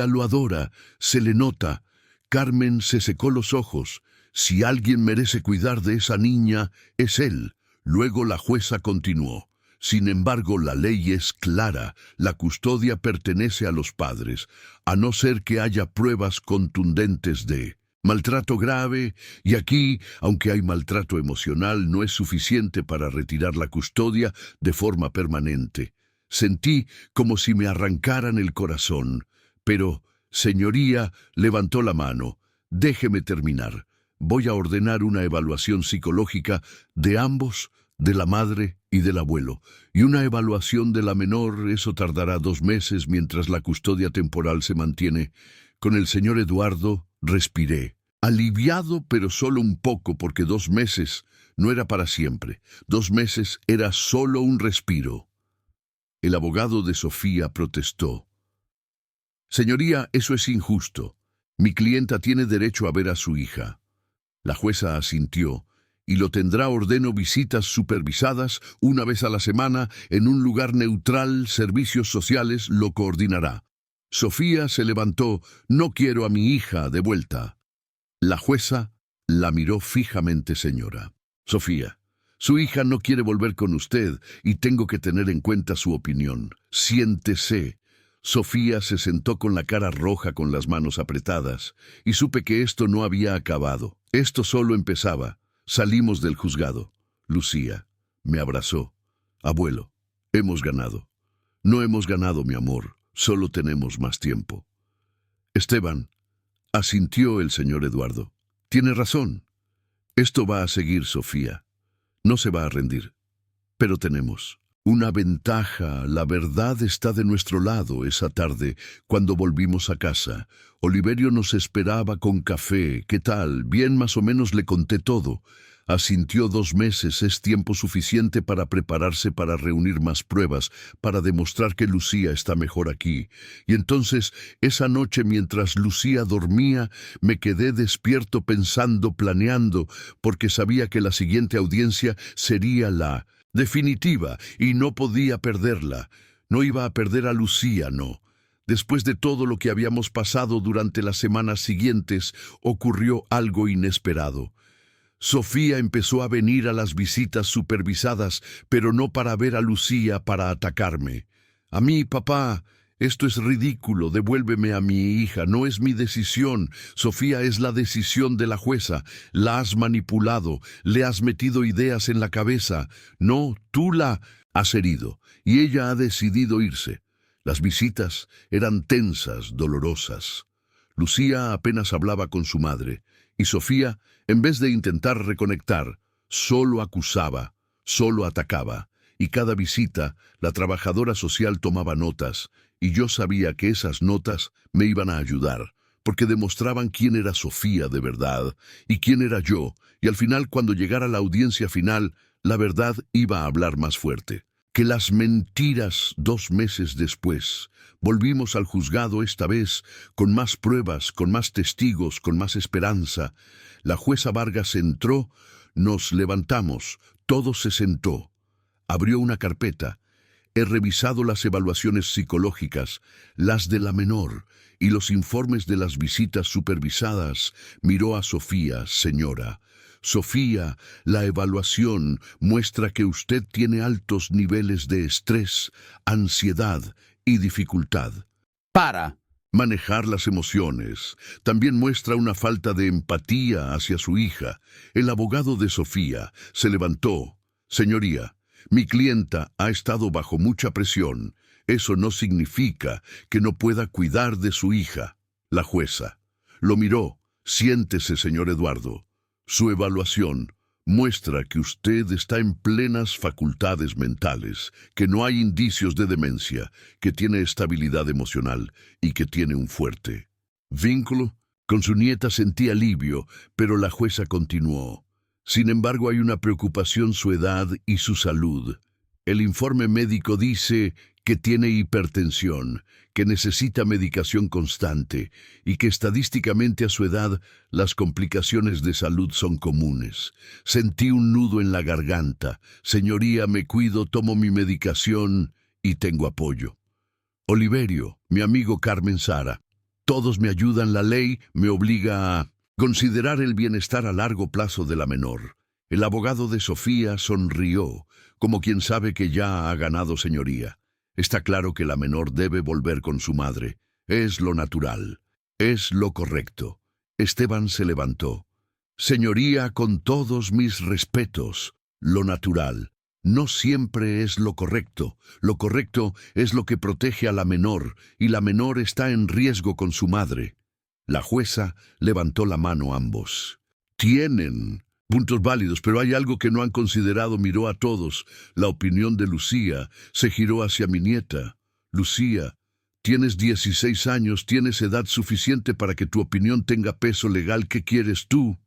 lo adora, se le nota. Carmen se secó los ojos. Si alguien merece cuidar de esa niña, es él. Luego la jueza continuó. Sin embargo, la ley es clara. La custodia pertenece a los padres, a no ser que haya pruebas contundentes de maltrato grave, y aquí, aunque hay maltrato emocional, no es suficiente para retirar la custodia de forma permanente. Sentí como si me arrancaran el corazón. Pero, señoría, levantó la mano. Déjeme terminar. Voy a ordenar una evaluación psicológica de ambos, de la madre y del abuelo, y una evaluación de la menor. Eso tardará 2 meses mientras la custodia temporal se mantiene. Con el señor Eduardo respiré, aliviado, pero solo un poco, porque 2 meses no era para siempre. 2 meses era solo un respiro. El abogado de Sofía protestó. Señoría, eso es injusto. Mi clienta tiene derecho a ver a su hija. La jueza asintió. Y lo tendrá. Ordeno visitas supervisadas 1 vez a la semana en un lugar neutral. Servicios sociales lo coordinará. Sofía se levantó. No quiero a mi hija de vuelta. La jueza la miró fijamente. Señora Sofía, su hija no quiere volver con usted y tengo que tener en cuenta su opinión. Siéntese. Sofía se sentó con la cara roja, con las manos apretadas, y supe que esto no había acabado. Esto solo empezaba. Salimos del juzgado. Lucía me abrazó. Abuelo, hemos ganado. No hemos ganado, mi amor. Solo tenemos más tiempo. Esteban, asintió el señor Eduardo. Tiene razón. Esto va a seguir, Sofía. No se va a rendir. Pero tenemos una ventaja. La verdad está de nuestro lado. Esa tarde, cuando volvimos a casa, Oliverio nos esperaba con café. ¿Qué tal? Bien, más o menos le conté todo. Asintió. 2 meses es tiempo suficiente para prepararse, para reunir más pruebas, para demostrar que Lucía está mejor aquí. Y entonces, esa noche, mientras Lucía dormía, me quedé despierto pensando, planeando, porque sabía que la siguiente audiencia sería la definitiva y no podía perderla. No iba a perder a Lucía, no. Después de todo lo que habíamos pasado durante las semanas siguientes, ocurrió algo inesperado. Sofía empezó a venir a las visitas supervisadas, pero no para ver a Lucía, para atacarme. A mí, papá, esto es ridículo, devuélveme a mi hija, no es mi decisión. Sofía, es la decisión de la jueza. La has manipulado, le has metido ideas en la cabeza. No, tú la has herido, y ella ha decidido irse. Las visitas eran tensas, dolorosas. Lucía apenas hablaba con su madre, y Sofía, en vez de intentar reconectar, solo acusaba, solo atacaba. Y cada visita, la trabajadora social tomaba notas, y yo sabía que esas notas me iban a ayudar, porque demostraban quién era Sofía de verdad, y quién era yo, y al final, cuando llegara la audiencia final, la verdad iba a hablar más fuerte que las mentiras. 2 meses después, volvimos al juzgado, esta vez con más pruebas, con más testigos, con más esperanza. La jueza Vargas entró, nos levantamos, todo se sentó. Abrió una carpeta. He revisado las evaluaciones psicológicas, las de la menor, y los informes de las visitas supervisadas. Miró a Sofía. Señora Sofía, la evaluación muestra que usted tiene altos niveles de estrés, ansiedad y dificultad Para. manejar las emociones. También muestra una falta de empatía hacia su hija. El abogado de Sofía se levantó. Señoría, mi clienta ha estado bajo mucha presión. Eso no significa que no pueda cuidar de su hija. La jueza lo miró. Siéntese, señor Eduardo. Su evaluación muestra que usted está en plenas facultades mentales, que no hay indicios de demencia, que tiene estabilidad emocional y que tiene un fuerte vínculo. Con su nieta sentí alivio, pero la jueza continuó. Sin embargo, hay una preocupación: su edad y su salud. El informe médico dice que tiene hipertensión, que necesita medicación constante y que estadísticamente a su edad las complicaciones de salud son comunes. Sentí un nudo en la garganta. Señoría, me cuido, tomo mi medicación y tengo apoyo. Oliverio, mi amigo Carmen Sara. Todos me ayudan. La ley me obliga a considerar el bienestar a largo plazo de la menor. El abogado de Sofía sonrió, como quien sabe que ya ha ganado, señoría. Está claro que la menor debe volver con su madre. Es lo natural. Es lo correcto. Esteban se levantó. Señoría, con todos mis respetos, lo natural no siempre es lo correcto. Lo correcto es lo que protege a la menor, y la menor está en riesgo con su madre. La jueza levantó la mano. Ambos tienen puntos válidos, pero hay algo que no han considerado. Miró a todos. La opinión de Lucía se giró hacia mi nieta. Lucía, tienes 16 años, tienes edad suficiente para que tu opinión tenga peso legal. ¿Qué quieres tú?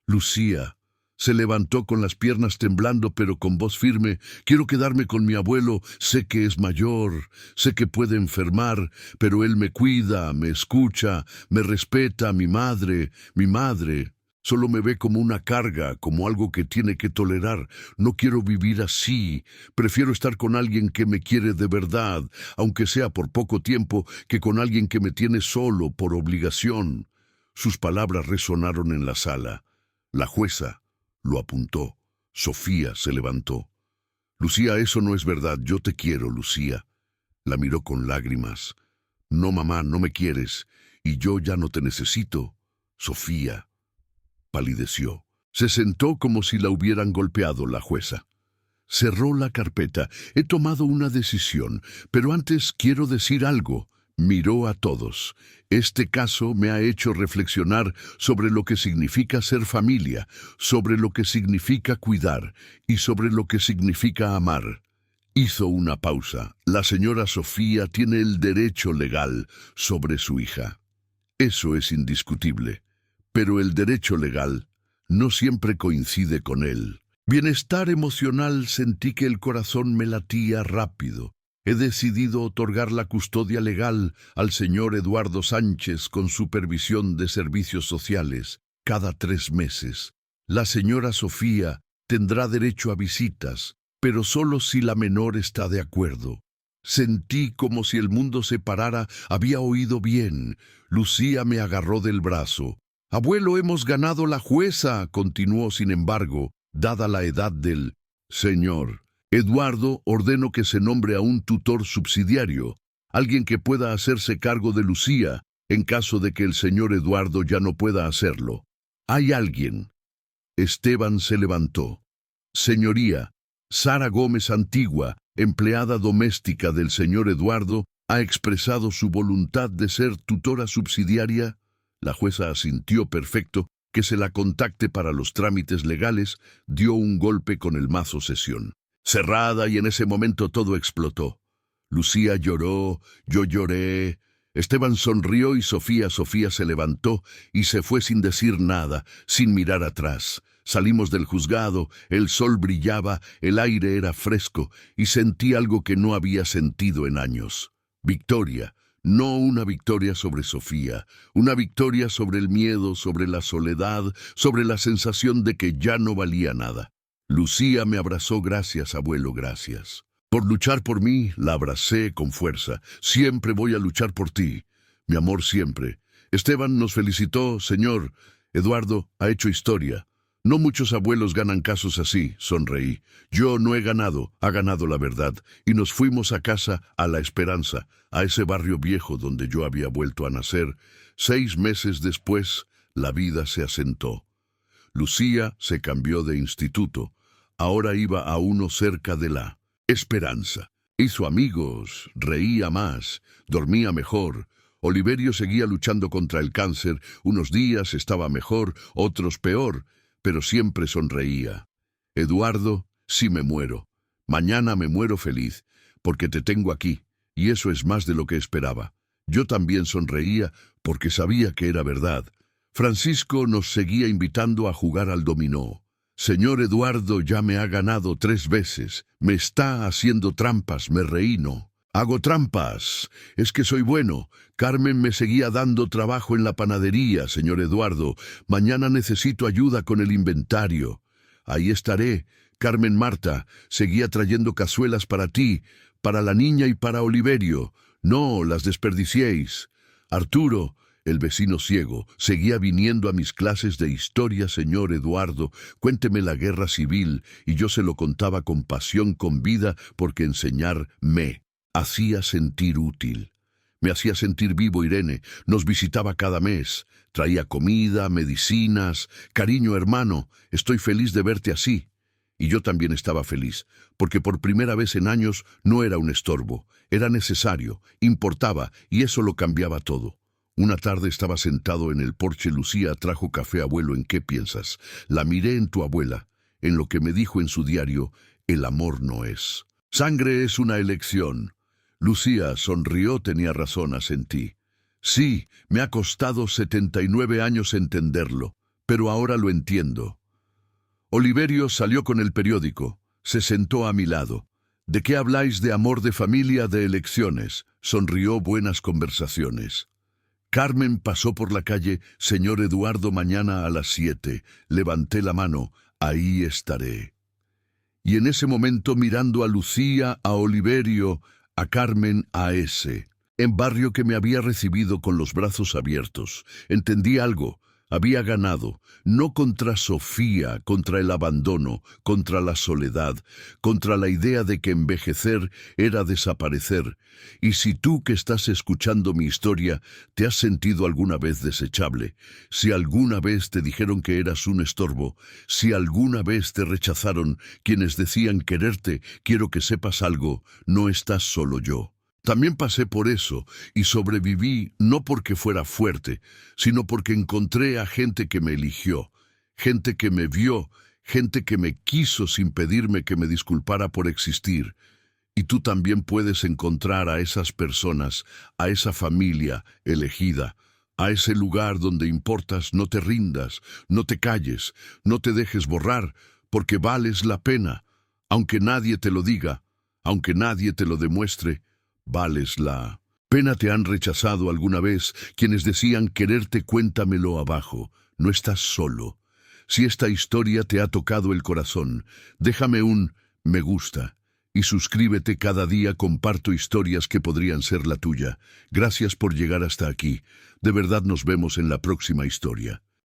Lucía se levantó con las piernas temblando, pero con voz firme. Quiero quedarme con mi abuelo. Sé que es mayor, sé que puede enfermar, pero él me cuida, me escucha, me respeta. Mi madre solo me ve como una carga, como algo que tiene que tolerar. No quiero vivir así. Prefiero estar con alguien que me quiere de verdad, aunque sea por poco tiempo, que con alguien que me tiene solo por obligación. Sus palabras resonaron en la sala. La jueza lo apuntó. Sofía se levantó. Lucía, eso no es verdad. Yo te quiero, Lucía. La miró con lágrimas. No, mamá, no me quieres, y yo ya no te necesito. Sofía palideció. Se sentó como si la hubieran golpeado. La jueza cerró la carpeta. He tomado una decisión, pero antes quiero decir algo. Miró a todos. Este caso me ha hecho reflexionar sobre lo que significa ser familia, sobre lo que significa cuidar y sobre lo que significa amar. Hizo una pausa. La señora Sofía tiene el derecho legal sobre su hija. Eso es indiscutible. Pero el derecho legal no siempre coincide con él. Bienestar emocional. Sentí que el corazón me latía rápido. He decidido otorgar la custodia legal al señor Eduardo Sánchez con supervisión de servicios sociales cada 3 meses. La señora Sofía tendrá derecho a visitas, pero solo si la menor está de acuerdo. Sentí como si el mundo se parara. Había oído bien. Lucía me agarró del brazo. Abuelo, hemos ganado. La jueza continuó. Sin embargo, dada la edad del señor Eduardo, ordeno que se nombre a un tutor subsidiario, alguien que pueda hacerse cargo de Lucía en caso de que el señor Eduardo ya no pueda hacerlo. ¿Hay alguien? Esteban se levantó. Señoría, Sara Gómez Antigua, empleada doméstica del señor Eduardo, ha expresado su voluntad de ser tutora subsidiaria. La jueza asintió. Perfecto, que se la contacte para los trámites legales. Dio un golpe con el mazo. Sesión cerrada, y en ese momento todo explotó. Lucía lloró, yo lloré. Esteban sonrió y Sofía se levantó y se fue sin decir nada, sin mirar atrás. Salimos del juzgado, el sol brillaba, el aire era fresco y sentí algo que no había sentido en años. Victoria. No una victoria sobre Sofía, una victoria sobre el miedo, sobre la soledad, sobre la sensación de que ya no valía nada. Lucía me abrazó. Gracias, abuelo, gracias por luchar por mí. La abracé con fuerza. Siempre voy a luchar por ti, mi amor, siempre. Esteban nos felicitó. Señor Eduardo ha hecho historia. No muchos abuelos ganan casos así. Sonreí. Yo no he ganado, ha ganado la verdad. Y nos fuimos a casa, a La Esperanza, a ese barrio viejo donde yo había vuelto a nacer. 6 meses después, la vida se asentó. Lucía se cambió de instituto. ahora iba a uno cerca de la esperanza. Hizo amigos, reía más, dormía mejor. Oliverio seguía luchando contra el cáncer. Unos días estaba mejor, otros peor, pero siempre sonreía. Eduardo, si me muero, mañana me muero feliz, porque te tengo aquí, y eso es más de lo que esperaba. Yo también sonreía, porque sabía que era verdad. Francisco nos seguía invitando a jugar al dominó. Señor Eduardo ya me ha ganado 3 veces. Me está haciendo trampas, me reí, no. Hago trampas. Es que soy bueno. Carmen me seguía dando trabajo en la panadería, señor Eduardo. Mañana necesito ayuda con el inventario. Ahí estaré. Carmen Marta seguía trayendo cazuelas para ti, para la niña y para Oliverio. No las desperdiciéis. Arturo, el vecino ciego, seguía viniendo a mis clases de historia. Señor Eduardo, cuénteme la guerra civil, y yo se lo contaba con pasión, con vida, porque enseñar me hacía sentir útil. Me hacía sentir vivo. Irene nos visitaba cada mes, traía comida, medicinas. Cariño, hermano, estoy feliz de verte así. Y yo también estaba feliz, porque por primera vez en años no era un estorbo, era necesario, importaba, y eso lo cambiaba todo. Una tarde estaba sentado en el porche. Lucía trajo café. Abuelo, ¿en qué piensas? La miré. En tu abuela, en lo que me dijo en su diario, el amor no es sangre, es una elección. Lucía sonrió. Tenía razón, asentí. Sí, me ha costado 79 años entenderlo, pero ahora lo entiendo. Oliverio salió con el periódico, se sentó a mi lado. ¿De qué habláis? De amor, de familia, de elecciones. Sonrió. Buenas conversaciones. Carmen pasó por la calle. Señor Eduardo, mañana a las 7. Levanté la mano. Ahí estaré. Y en ese momento, mirando a Lucía, a Oliverio, a Carmen, a ese en barrio que me había recibido con los brazos abiertos, entendí algo. Había ganado, no contra Sofía, contra el abandono, contra la soledad, contra la idea de que envejecer era desaparecer. Y si tú que estás escuchando mi historia te has sentido alguna vez desechable, si alguna vez te dijeron que eras un estorbo, si alguna vez te rechazaron quienes decían quererte, quiero que sepas algo, no estás solo. Yo también pasé por eso y sobreviví, no porque fuera fuerte, sino porque encontré a gente que me eligió, gente que me vio, gente que me quiso sin pedirme que me disculpara por existir. Y tú también puedes encontrar a esas personas, a esa familia elegida, a ese lugar donde importas. No te rindas, no te calles, no te dejes borrar, porque vales la pena. Aunque nadie te lo diga, aunque nadie te lo demuestre, vales la pena. ¿Te han rechazado alguna vez quienes decían quererte? Cuéntamelo abajo. No estás solo. Si esta historia te ha tocado el corazón, déjame un me gusta y suscríbete. Cada día comparto historias que podrían ser la tuya. Gracias por llegar hasta aquí. De verdad, nos vemos en la próxima historia.